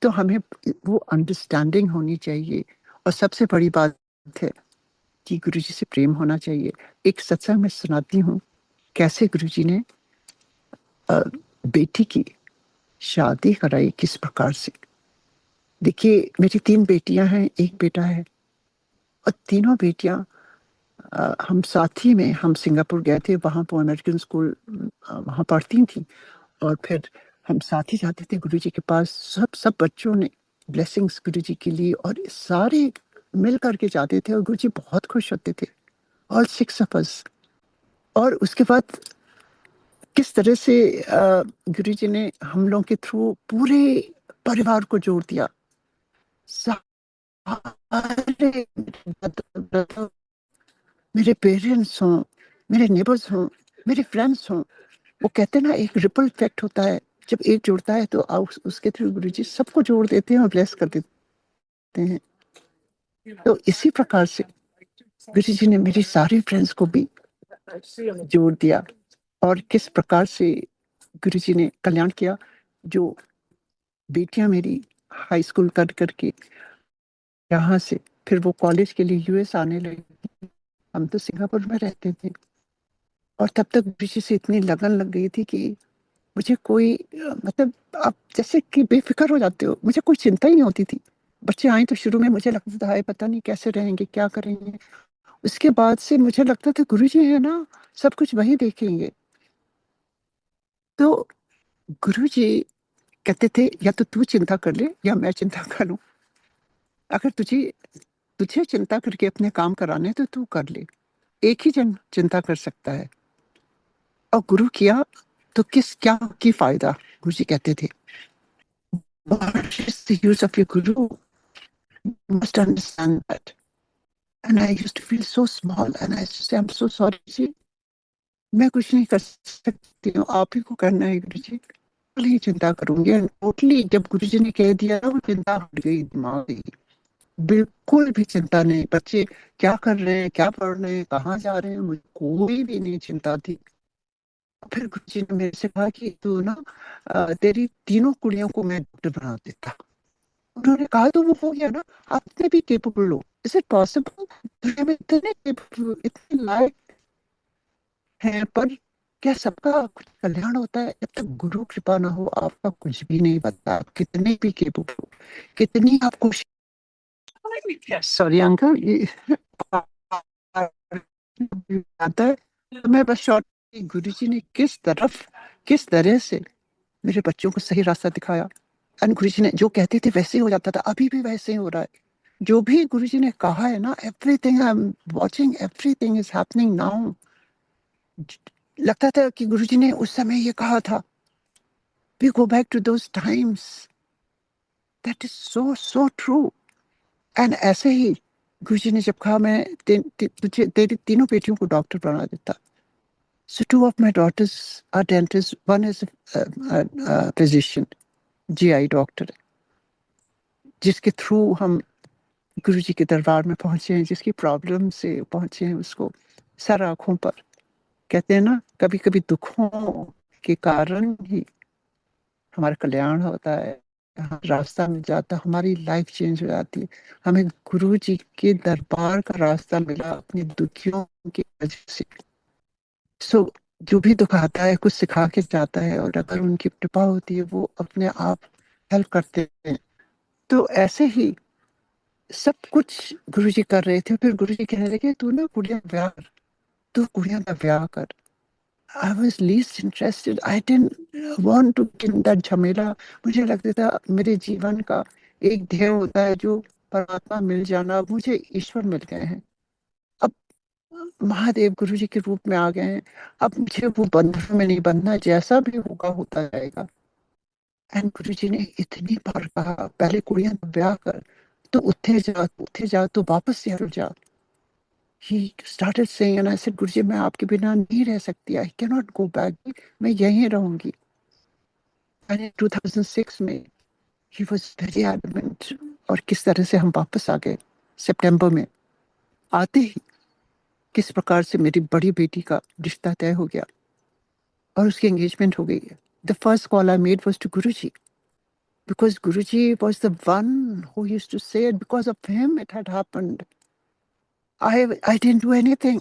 तो हमें वो अंडरस्टैंडिंग होनी चाहिए। और सबसे बड़ी बात है कि गुरु जी से प्रेम होना चाहिए। एक सत्संग में सुनाती हूँ कैसे गुरु जी ने बेटी की शादी कराई, किस प्रकार से। देखिए मेरी 3 बेटियां हैं, एक बेटा है, और तीनों बेटियां हम साथ ही में, हम सिंगापुर गए थे, वहां पर अमेरिकन स्कूल वहां पढ़ती थी, और फिर हम साथ ही जाते थे गुरु जी के पास। सब बच्चों ने ब्लेसिंग्स गुरु जी के लिए, और सारे मिल करके जाते थे, और गुरु जी बहुत खुश होते थे, ऑल 6 ऑफ अस। और उसके बाद किस तरह से गुरु जी ने हम लोगों के थ्रू पूरे परिवार को जोड़ दिया। सारे मेरे पेरेंट्स हों, मेरे नेबर्स हों, मेरे फ्रेंड्स हों, वो कहते हैं ना एक रिपल इफेक्ट होता है, जब एक जुड़ता है तो उसके थ्रू गुरुजी सबको जोड़ देते हैं और ब्लेस कर देते हैं। तो इसी प्रकार से गुरुजी ने मेरी सारी फ्रेंड्स को भी जोड़ दिया। और किस प्रकार से गुरुजी ने कल्याण किया, जो बेटियां मेरी हाई स्कूल कर करके यहाँ से फिर वो कॉलेज के लिए यूएस आने लगी। हम तो सिंगापुर में रहते थे और तब तक गुरुजी से इतनी लगन लग गई थी कि मुझे कोई मतलब आप जैसे कि बेफिक्र हो जाते हो, मुझे कोई चिंता ही नहीं होती थी। बच्चे आए तो शुरू में मुझे लगता था हाय पता नहीं कैसे रहेंगे, क्या करेंगे। उसके बाद से मुझे लगता था गुरुजी है ना, सब कुछ वही देखेंगे। तो गुरुजी कहते थे या तो तू चिंता कर ले या मैं चिंता करूं। अगर तुझे चिंता करके अपने काम कराने तो तू कर ले, एक ही जन चिंता कर सकता है। और गुरु किया तो क्या की फायदा। गुरुजी कहते थे what is the use of your guru, you must understand that. And I used to feel so small and I used to say I'm so sorry जी, मैं कुछ नहीं कर सकती हूँ, आप ही को करना है गुरु जी, नहीं चिंता करूंगी। टोटली जब गुरु जी ने कह दिया वो चिंता हट गई दिमाग से, बिल्कुल भी चिंता नहीं। बच्चे क्या कर रहे हैं, क्या पढ़ रहे हैं, कहाँ जा रहे हैं, मुझे कोई भी नहीं चिंता थी। फिर गुरु जी ने मेरे से कहा कि तू ना तेरी तीनों कुड़ियों को मैं डॉक्टर बना देता। उन्होंने कहा तो वो हो गया ना, आपने भी केपेबल हो, इज इट पॉसिबल। दुनिया में इतने capable, इतने लायक हैं, पर क्या सबका कुछ कल्याण होता है? जब तक गुरु कृपा ना हो आपका कुछ भी नहीं बनता। आप कितने भी केपेबल हो, कितनी आप कोशिश, सॉरी अंकल, ये आता है। तो मैं बस शॉर्ट, गुरु जी ने किस तरह से मेरे बच्चों को सही रास्ता दिखाया। एंड गुरु जी ने जो कहते थे वैसे ही हो जाता था, अभी भी वैसे ही हो रहा है। जो भी गुरुजी ने कहा है ना, everything I am watching, everything is happening now. लगता था कि गुरुजी ने उस समय ये कहा था, we go back to those times, that is so true. And ऐसे ही गुरुजी ने जब कहा मैं तुझे तेरी तीनों बेटियों को डॉक्टर बना देता। So two of my daughters are dentists. One is a physician, GI doctor, जिसके थ्रू हम गुरुजी के दरबार में पहुंचे हैं, जिसकी प्रॉब्लम से पहुंचे हैं उसको सर आंखों पर। कहते हैं ना, कभी कभी दुखों के कारण ही हमारा कल्याण होता है, रास्ता मिल जाता है, हमारी लाइफ चेंज हो जाती है। हमें गुरु जी के दरबार का रास्ता मिला अपनी दुखियों की वजह से। सो जो भी दुख आता है कुछ सिखा के जाता है, और अगर उनकी कृपा होती है वो अपने आप हेल्प करते हैं। तो ऐसे ही सब कुछ गुरु जी कर रहे थे। फिर गुरु जी कहने लगे तू ना कुड़ियां ब्याह कर, तू कुड़ियां का ब्याह कर। I was least interested. I didn't want to get in that झमेला। मुझे लगता था मेरे जीवन का एक ध्येय होता है जो परमात्मा मिल जाना। अब मुझे ईश्वर मिल गए हैं, अब महादेव गुरु जी के रूप में आ गए हैं। अब मुझे वो बंधन में नहीं बंधना, जैसा भी होगा होता जाएगा। एंड गुरु जी ने इतनी बार कहा पहले कुड़ियां तो ब्याह कर, तो उठे जा तो वापस यहाँ जा। He started saying and I said गुरुजी मैं आपके बिना नहीं रह सकती, I cannot go back, मैं यहीं रहूंगी। And in 2006 में he was very adamant। और किस तरह से हम वापस आ गए सितंबर में। आते ही किस प्रकार से मेरी बड़ी बेटी का रिश्ता तय हो गया और उसकी एंगेजमेंट हो गई। The first call I made was to Guruji, because Guruji was the one who used to say it, because of him it had happened। I didn't do anything।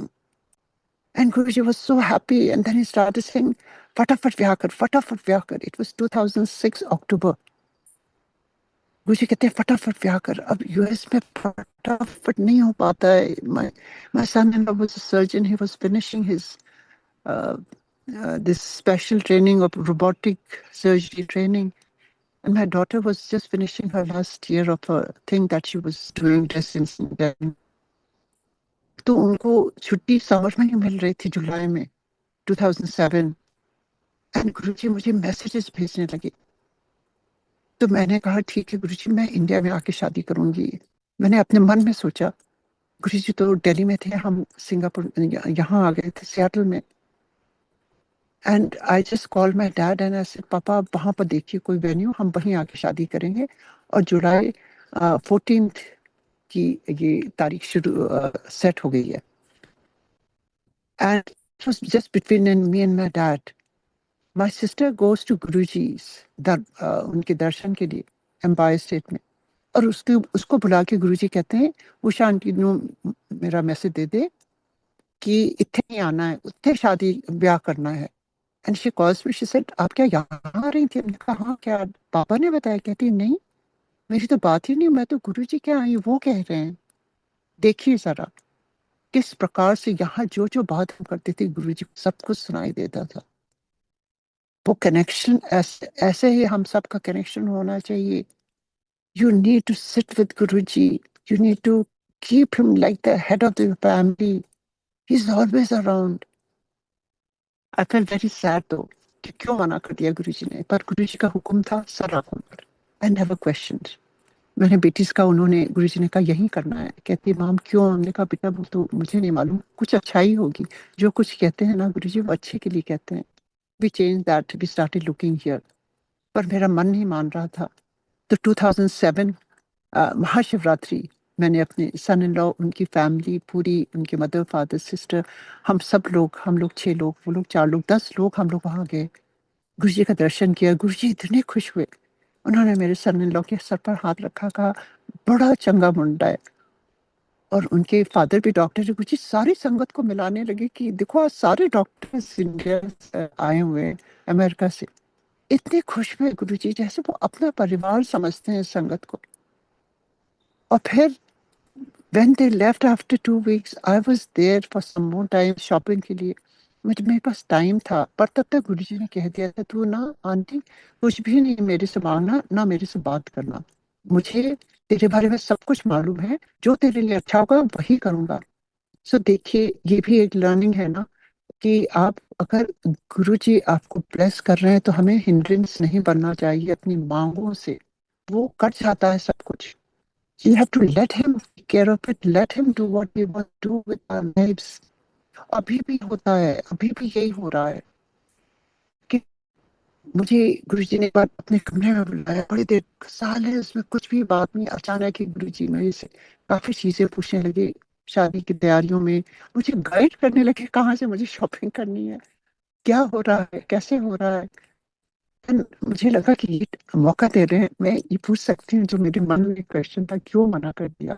And Guruji was so happy. And then he started saying, Fatafat Vyakar, Fatafat Vyakar. It was 2006 October। गुरुजी कहते हैं फटाफट ब्याह कर। अब यूएस में फटाफट नहीं हो पाता है। My son-in-law was a surgeon. He was finishing his this special training of robotic surgery training. And my daughter was just finishing her last year of a thing that she was doing distance learning। तो उनको छुट्टी समर में ही मिल रही थी, जुलाई में 2007। एंड गुरुजी मुझे मैसेजेस भेजने लगे। तो मैंने कहा ठीक है गुरुजी, मैं इंडिया में आके शादी करूंगी। मैंने अपने मन में सोचा। गुरुजी तो दिल्ली में थे, हम सिंगापुर यहाँ आ गए थे सियाटल में। And I just call my dad and I said पापा आप वहाँ पर देखिए कोई वेन्यू, हम वहीं आके शादी करेंगे। और जुलाई 14th की ये तारीख शुरू सेट हो गई है। And it was just between me and my dad. My sister goes to Guruji's उनके दर्शन के लिए एम्पायर स्टेट में। और उसके उसको बुला के गुरुजी कहते हैं उषा आंटी नु मेरा मैसेज दे दे कि इतने ही आना है, उत्थे शादी ब्याह करना है। And she calls me, she said आप क्या यहाँ आ रही थी? हमने कहा हाँ, क्या पापा ने बताया? कहती नहीं, मेरी तो बात ही नहीं, मैं तो गुरुजी के आई वो कह रहे हैं। देखिए जरा किस प्रकार से यहाँ जो जो बात हम करते थे गुरुजी को सब कुछ सुनाई देता था। वो कनेक्शन ऐसे ऐसे ही हम सबका कनेक्शन होना चाहिए। You need to sit with Guruji. You need to keep him like the head of the family. He's always around. I felt very sad though कि क्यों मना कर दिया गुरुजी ने, पर गुरुजी का हुक्म था सर रखो पर। I never questioned. मैंने बेटीज का उन्होंने गुरुजी ने कहा यही करना है। कहती माम क्यों? हमने कहा बेटा वो तो मुझे नहीं मालूम, कुछ अच्छाई होगी। जो कुछ कहते हैं ना गुरुजी वो अच्छे के लिए कहते हैं। We changed that. We started looking here. पर मेरा मन नहीं मान रहा था। तो 2007 महाशिवरात्रि मैंने अपने सन इन लॉ, उनकी फैमिली पूरी, उनके मदर फादर सिस्टर, हम लोग 6 लोग, वो लोग 4 लोग, 10 लोग हम लोग वहाँ गए। गुरुजी का दर्शन किया। गुरुजी इतने खुश हुए। उन्होंने मेरे सन इन लॉ के सर पर हाथ रखा, कहा बड़ा चंगा मुंडा है। और उनके फादर भी डॉक्टर है। गुरुजी सारी संगत को मिलाने लगे कि देखो आज सारे डॉक्टर्स इंडिया से आए हुए हैं, अमेरिका से। इतने खुश हुए गुरुजी जैसे वो अपना परिवार समझते हैं संगत को। और फिर when they left after 2 weeks, I was there for some more time shopping के लिए। मुझे मेरे पास टाइम था, पर तब तक गुरुजी ने कह दिया था तू ना आंटी कुछ भी नहीं मेरे से मांगना, ना मेरे से बात करना। मुझे तेरे बारे में सब कुछ मालूम है, जो तेरे लिए अच्छा होगा वही करूंगा। सो देखिए ये भी एक लर्निंग है ना कि आप अगर गुरुजी आपको ब्लेस कर रहे हैं तो हमें हिंड्रेंस नहीं बनना चाहिए अपनी मांगों से। वो कट जाता है सब कुछ। You have to let him take care of it. Let him do what he wants to do with our lives. अभी भी होता है, अभी भी यही हो रहा है कि मुझे गुरुजी ने एक बार अपने कमरे में बुलाया, बड़ी देर साल है उसमें कुछ भी बात नहीं। अचानक ही गुरुजी मेरे से काफी चीजें पूछने लगे शादी की तैयारियों में। मुझे गाइड करने लगे कहाँ से मुझे शॉपिंग करनी है, क्या हो रहा है, कैसे हो रहा है। And मुझे लगा कि ये मौका दे रहे हैं, मैं ये पूछ सकती हूँ जो मेरे मन में क्वेश्चन था, क्यों मना कर दिया।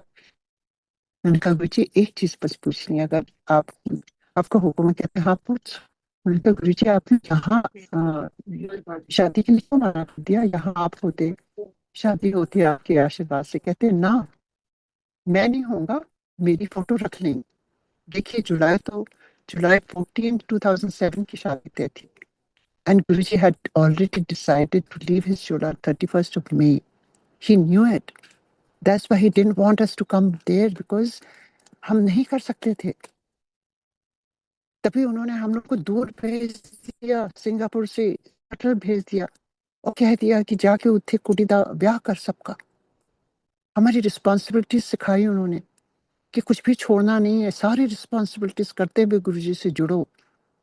मैंने कहा गुरुजी एक चीज बस पूछनी है, अगर आप आपको हुक्म है। कहते हैं हाँ पूछ। मैंने कहा गुरुजी आपने यहाँ शादी के लिए क्यों मना कर दिया? यहाँ आप होते, शादी होती है आपके आशीर्वाद से। कहते हैं ना मैं नहीं होऊंगा, मेरी फोटो रख लेंगे। देखिए जुलाई 14 2007 की शादी तय थी। And Guruji had already decided to leave his Chola 31st of May. He knew it. That's why he didn't want us to come there because हम नहीं कर सकते थे। तभी उन्होंने हम लोग को दूर भेज दिया, सिंगापुर से अटल भेज दिया और कह दिया कि जाके उत्थे कुड़ी दा ब्याह कर सबका। हमारी रिस्पॉन्सिबिलिटीज सिखाई उन्होंने कि कुछ भी छोड़ना नहीं है, सारी रिस्पॉन्सिबिलिटीज करते हुए गुरुजी से जुड़ो।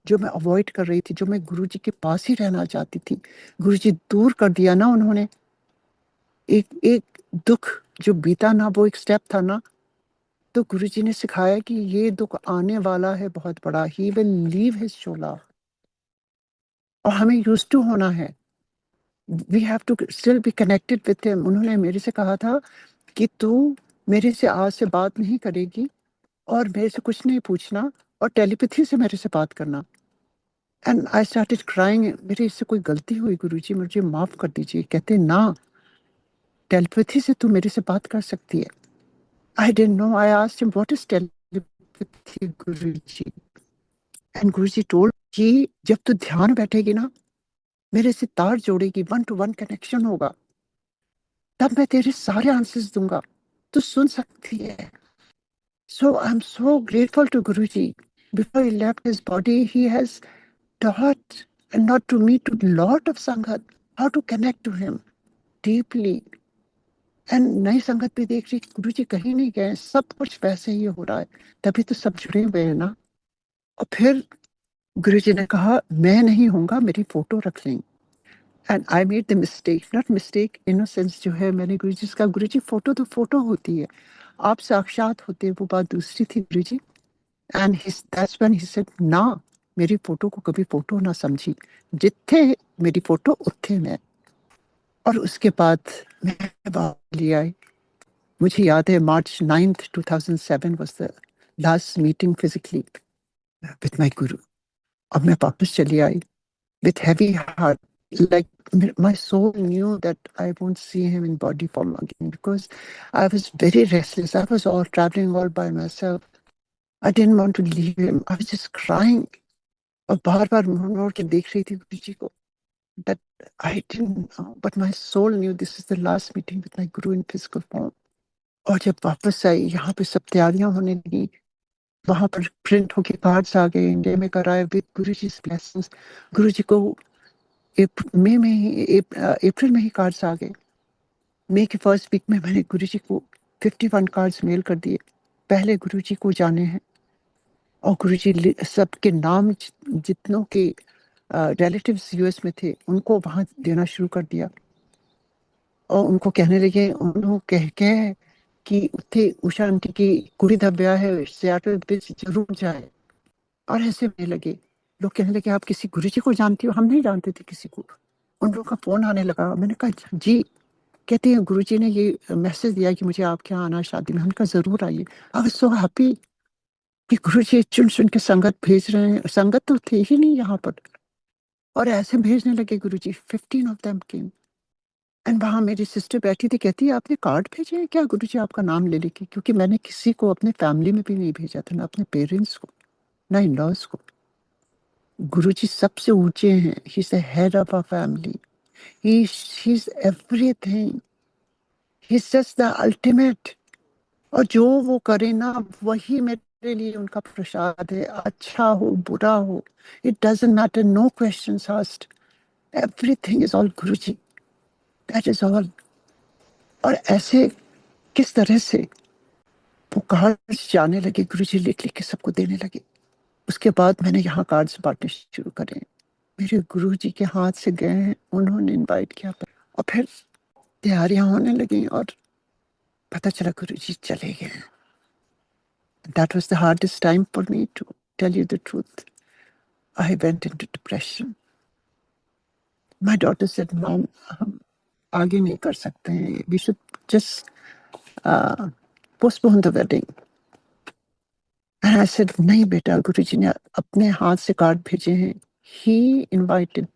जो मैं अवॉइड कर रही थी, जो मैं गुरुजी के पास ही रहना चाहती थी, गुरुजी दूर कर दिया ना उन्होंने। एक एक दुख जो बीता ना वो एक स्टेप था ना। तो गुरुजी ने सिखाया कि ये दुख आने वाला है बहुत बड़ा। He will leave his Chola। और हमें यूज टू होना है। We have to still be connected with him. उन्होंने मेरे से कहा था कि तू मेरे से आज से बात नहीं करेगी और मेरे से कुछ नहीं पूछना और टेलीपैथी से मेरे से बात करना। एंड आई स्टार्टेड क्राइंग, मेरे इससे कोई गलती हुई गुरुजी मुझे माफ कर दीजिए। कहते ना टेलीपैथी से तू मेरे से बात कर सकती है। I didn't know. I asked him what is telepathy Guruji. And Guruji told कि जब तू ध्यान बैठेगी ना, मेरे से तार जोड़ेगी, 1-to-1 कनेक्शन होगा, तब मैं तेरे सारे आंसर्स दूंगा, तू सुन सकती है। So I am so grateful to Guruji. Before he left his body he has taught, and not to me, to lot of sangat, how to connect to him deeply। And नई संगत भी देख रही गुरुजी कहीं नहीं गए, सब कुछ वैसे ही हो रहा है। तभी तो सब जुड़े हुए हैं ना। और फिर गुरुजी ने कहा मैं नहीं होऊंगा, मेरी फोटो रख लें। And I made the mistake, not mistake, innocence जो है, मैंने गुरुजी से कहा गुरुजी फोटो तो फोटो होती है, आप साक्षात होते, वो बात दूसरी थी Guruji. And that's when he said ना, मेरी फोटो को कभी फोटो ना समझी, जिथे मेरी फोटो उत्थे मैं। और उसके बाद मैं वापस ले आई। मुझे याद है मार्च 9th 2007 was the last meeting physically with my guru. अब मैं वापस चली आई with heavy heart, like my soul knew that I won't see him in body form again, because I was very restless. I was all traveling all by myself. I didn't want to leave him. I was just crying. और बार बार मुड़ मुड़ के देख रही थी गुरु जी को, that I didn't know, but my soul knew this is the last meeting with my guru in physical form. और जब वापस आई, यहाँ पे सब तैयारियां होने लगी, वहां पर प्रिंट होके कार्ड्स आ गए, इंडिया में कराए with Guru ji blessings. Guru जी को मई में ही, अप्रैल में ही कार्ड्स आ गए। मई के फर्स्ट वीक में मैंने गुरु जी को 51 कार्ड्स मेल कर दिए, पहले गुरु जी को जाने हैं। और गुरु जी सबके नाम, जितनों के रिलेटिव्स यूएस में थे, उनको वहां देना शुरू कर दिया। और उनको कहने लगे, उन्होंने कह के कि उत्थे उषा आंटी की कुड़ी दा ब्याह है, सियाटल विच जरूर जाए। और ऐसे होने लगे, लोग कहने लगे आप किसी गुरु जी को जानती हो? हम नहीं जानते थे किसी को। उन लोगों का फोन आने लगा। मैंने कहा जी। कहते हैं गुरु जी ने ये मैसेज दिया कि मुझे आपके यहाँ आना है शादी में। हमने कहा जरूर आइए। आई वाज सो हैप्पी कि गुरु जी चुन चुन के संगत भेज रहे हैं। संगत तो थे ही नहीं यहाँ पर, और ऐसे भेजने लगे गुरु जी। 15 ऑफ देम केम। एंड वहां मेरी सिस्टर बैठी थी, कहती है आपने कार्ड भेजे हैं क्या गुरु जी आपका नाम ले लेके? क्योंकि मैंने किसी को अपने फैमिली में भी नहीं भेजा था, ना अपने पेरेंट्स को, ना इन लॉज को। गुरु जी सबसे ऊंचे हैं, he is the head of our family, he is everything, he is just the ultimate. और जो वो करे ना, वही मेरे लिए उनका प्रसाद है, अच्छा हो बुरा हो, it doesn't matter, no questions asked, everything is all Guru ji, that is all. और ऐसे किस तरह से वो कार्ड्स जाने लगे, गुरु जी लिख लिख के सबको देने लगे। उसके बाद मैंने यहाँ कार्ड्स बांटने शुरू करे। मेरे गुरु जी के हाथ से गए हैं, उन्होंने इनवाइट किया। और फिर तैयारियां होने लगी और पता चला गुरु जी चले गए। That was the hardest time for me, to tell you the truth. I went into depression. My daughter said, Mom, हम आगे नहीं कर सकते हैं. We should just postpone the wedding. And I said, नहीं बेटा, गुरु जी ने अपने हाथ से कार्ड भेजे हैं. He invited.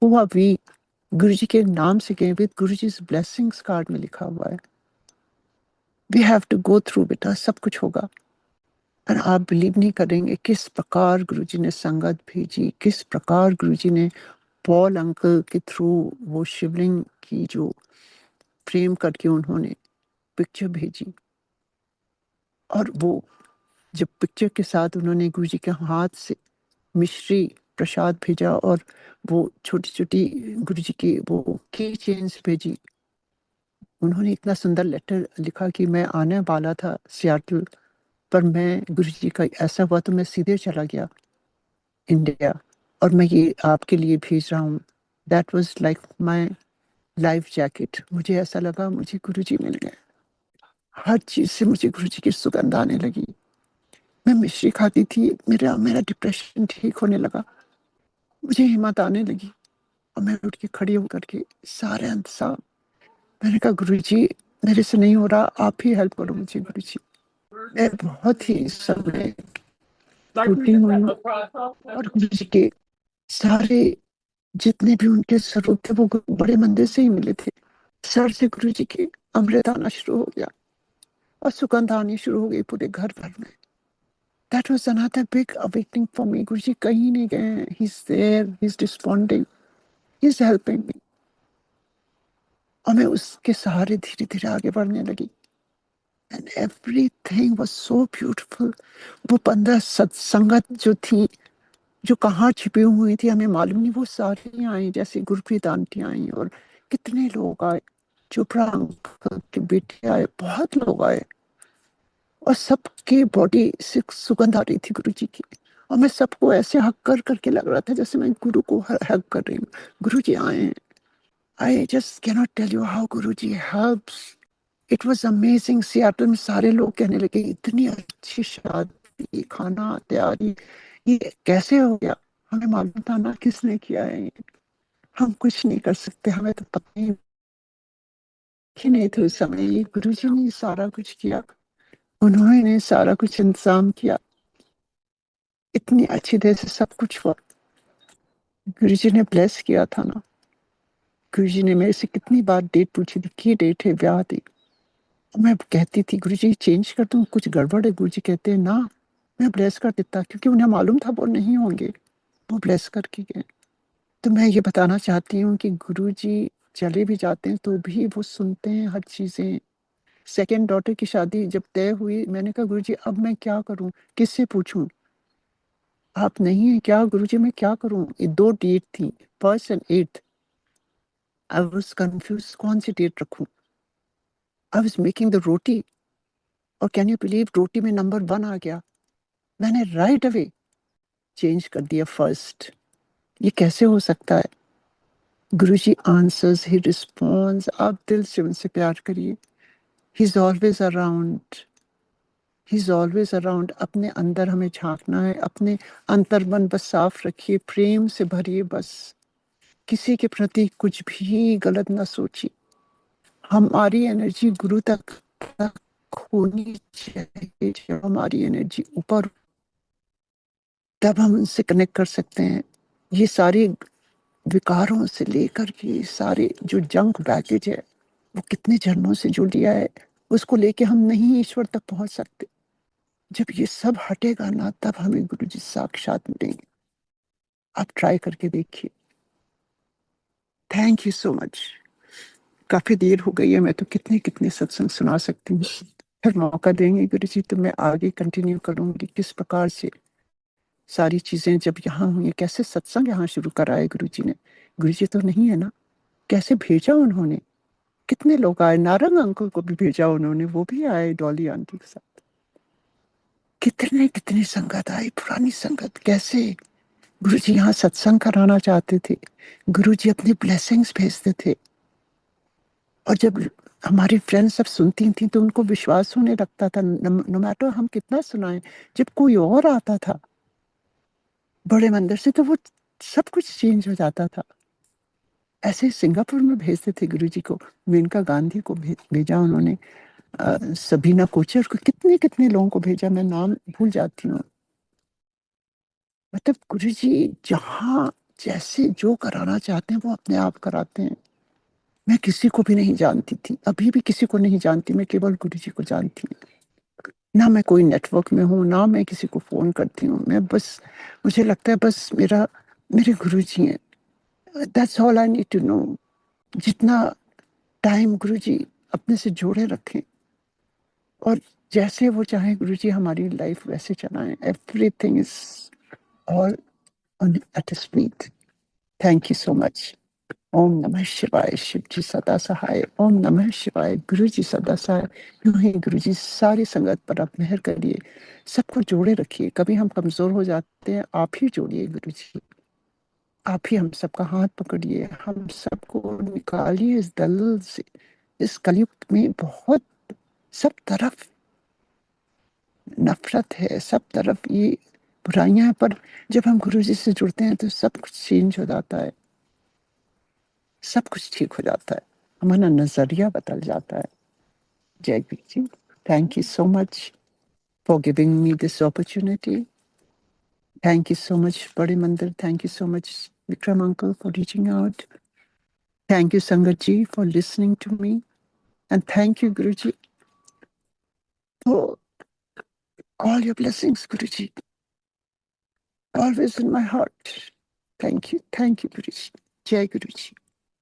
हुआ भी गुरु जी के नाम से गए, with Guru ji blessings card में लिखा हुआ है. We have to go through बेटा, सब कुछ होगा. और आप बिलीव नहीं करेंगे किस प्रकार गुरुजी ने संगत भेजी, किस प्रकार गुरुजी ने पॉल अंकल के थ्रू वो शिवलिंग की जो फ्रेम करके उन्होंने पिक्चर भेजी। और वो जब पिक्चर के साथ उन्होंने गुरुजी के हाथ से मिश्री प्रसाद भेजा, और वो छोटी छोटी गुरुजी की वो की चेन्स भेजी। उन्होंने इतना सुंदर लेटर लिखा कि मैं आने वाला था सियाटल, पर मैं गुरुजी का ऐसा हुआ तो मैं सीधे चला गया इंडिया, और मैं ये आपके लिए भेज रहा हूँ। That was like my life jacket. मुझे ऐसा लगा मुझे गुरुजी मिल गए। हर चीज से मुझे गुरुजी की सुगंध आने लगी। मैं मिश्री खाती थी, मेरा मेरा डिप्रेशन ठीक होने लगा, मुझे हिम्मत आने लगी। और मैं उठ के खड़ी होकर के सारे इंतजाम, मैंने कहा गुरुजी मेरे से नहीं हो रहा, आप ही हेल्प करो मुझे गुरुजी। मैं बहुत ही समय टूटी हुई हूँ। और गुरुजी के सारे जितने भी उनके स्वरूप थे वो बड़े मंदिर से ही मिले थे। सर से गुरु जी की अमृत आना शुरू हो गया और सुगंध आनी शुरू हो गई पूरे घर भर में। That was another big awakening for me. गुरु जी कहीं नहीं गए, he's there, he's responding, he's helping me. और मैं उसके सहारे धीरे धीरे आगे बढ़ने लगी। And everything was so beautiful. वो 15 सत्संगत जो थी, जो कहाँ छिपी हुई थी हमें मालूम नहीं, वो सारी आई। जैसे गुरप्रीत आंटी आई और कितने लोग आए, चोपड़ा अंकल के बेटे आए, बहुत लोग आए। और सबके बॉडी से सुगंध आ रही थी गुरु जी की। और मैं सबको ऐसे हक कर करके लग रहा था जैसे मैं गुरु को हक कर रही हूँ। गुरु जी आए हैं। I just cannot tell you how Guru ji helps. It was amazing. Seattle में सारे लोग कहने लगे इतनी अच्छी शादी, खाना तैयारी, ये कैसे हो गया? हमें मालूम था ना किसने किया है ये। हम कुछ नहीं कर सकते, हमें तो पता ही नहीं था उस समय। ये गुरु जी ने सारा कुछ किया, उन्होंने सारा कुछ इंतजाम किया, इतनी अच्छी तरह से सब कुछ हुआ। गुरु जी ने ब्लेस किया था ना। गुरु जी ने मेरे से कितनी बार डेट पूछी थी, की डेट है ब्याह दी। मैं कहती थी गुरु जी चेंज कर दूं, कुछ गड़बड़ है? गुरु जी कहते हैं ना, मैं ब्लेस कर देता, क्योंकि उन्हें मालूम था वो नहीं होंगे, वो ब्लेस करके गए। तो मैं ये बताना चाहती हूँ कि गुरु जी चले भी जाते हैं तो भी वो सुनते हैं हर चीजें। सेकेंड डॉटर की शादी जब तय हुई, मैंने कहा गुरु जी अब मैं क्या करूं, किससे पूछूं? आप नहीं है क्या? गुरु जी मैं क्या करूं? ये 2 डेट थी, 1st and 8th। I was confuse, कौन सी डेट रखूं? आई वाज मेकिंग द रोटी, और कैन यू बिलीव रोटी में नंबर 1 आ गया। मैंने राइट अवे चेंज कर दिया 1st। ये कैसे हो सकता है? गुरु जी आंसर्स, ही रिस्पॉन्ड्स। आप दिल से उनसे प्यार करिए। He is always around, he is always around. अपने अंदर हमें झांकना है, अपने अंतर मन बस साफ रखिए, प्रेम से भरिए बस। किसी के प्रति कुछ भी गलत ना सोचिए। हमारी एनर्जी गुरु तक होनी चाहिए। जब हमारी एनर्जी ऊपर, तब हम उनसे कनेक्ट कर सकते हैं। ये सारे विकारों से लेकर के सारे जो जंक बैगेज है, वो कितने जन्मों से जुड़ लिया है, उसको लेके हम नहीं ईश्वर तक पहुंच सकते। जब ये सब हटेगा ना, तब हमें गुरु जी साक्षात मिलेंगे। आप ट्राई करके देखिए। Thank you so much. काफी देर हो गई है, मैं तो कितने कितने सत्संग सुना सकती हूँ। फिर मौका देंगे गुरु जी तो मैं आगे कंटिन्यू करूंगी, किस प्रकार से सारी चीजें जब यहाँ हुई, कैसे सत्संग यहाँ शुरू करा है गुरु जी ने। गुरु जी तो नहीं है ना, कैसे भेजा उन्होंने। कितने लोग आए, नारंग अंकल को भी भेजा उन्होंने, वो भी आए डॉली आंटी के साथ। कितने कितने संगत आई, पुरानी संगत। कैसे गुरु जी यहाँ सत्संग कराना चाहते थे, गुरु जी अपने ब्लेसिंग्स भेजते थे। और जब हमारी फ्रेंड्स सब सुनती थी तो उनको विश्वास होने लगता था, नो मैटर हम कितना सुनाएं। जब कोई और आता था बड़े मंदिर से, तो वो सब कुछ चेंज हो जाता था। ऐसे सिंगापुर में भेजते थे गुरु जी को, मेनका गांधी को भेजा उन्होंने, सबीना कोचर को, कितने कितने लोगों को भेजा, मैं नाम भूल जाती हूँ। मतलब गुरु जी जहाँ जैसे जो कराना चाहते हैं वो अपने आप कराते हैं। मैं किसी को भी नहीं जानती थी, अभी भी किसी को नहीं जानती, मैं केवल गुरु जी को जानती हूँ। ना मैं कोई नेटवर्क में हूँ, ना मैं किसी को फोन करती हूँ। मैं बस, मुझे लगता है बस मेरे गुरु जी हैं। That's all I need to know. जितना टाइम गुरु जी अपने से जोड़े रखें, और जैसे वो चाहे गुरु जी हमारी लाइफ वैसे चलाएं। Everything is all on at his feet. Thank you so much. ओम नमः शिवाय। शिव जी सदा सहाय। ओम नमः शिवाय। गुरु जी सदा सहाय। यूं ही गुरु जी सारी संगत पर आप मेहर करिए, सबको जोड़े रखिए। कभी हम कमजोर हो जाते हैं, आप ही जोड़िए गुरु जी। आप ही हम सबका हाथ पकड़िए, हम सबको निकालिए इस दलदल से। इस कलयुग में बहुत सब तरफ नफरत है, सब तरफ ये बुराइयां हैं, पर जब हम गुरु जी से जुड़ते हैं तो सब कुछ चेंज हो जाता है, सब कुछ ठीक हो जाता है, हमारा नजरिया बदल जाता है। जय Guru ji. Thank you so much for giving me this opportunity. Thank you so much बड़े मंदिर। Thank you so much Vikram uncle for reaching out. Thank you sangat ji for listening to me, and thank you Guru ji for all your blessings Guru ji, always in my heart. Thank you, Guru ji. Jai Guru ji.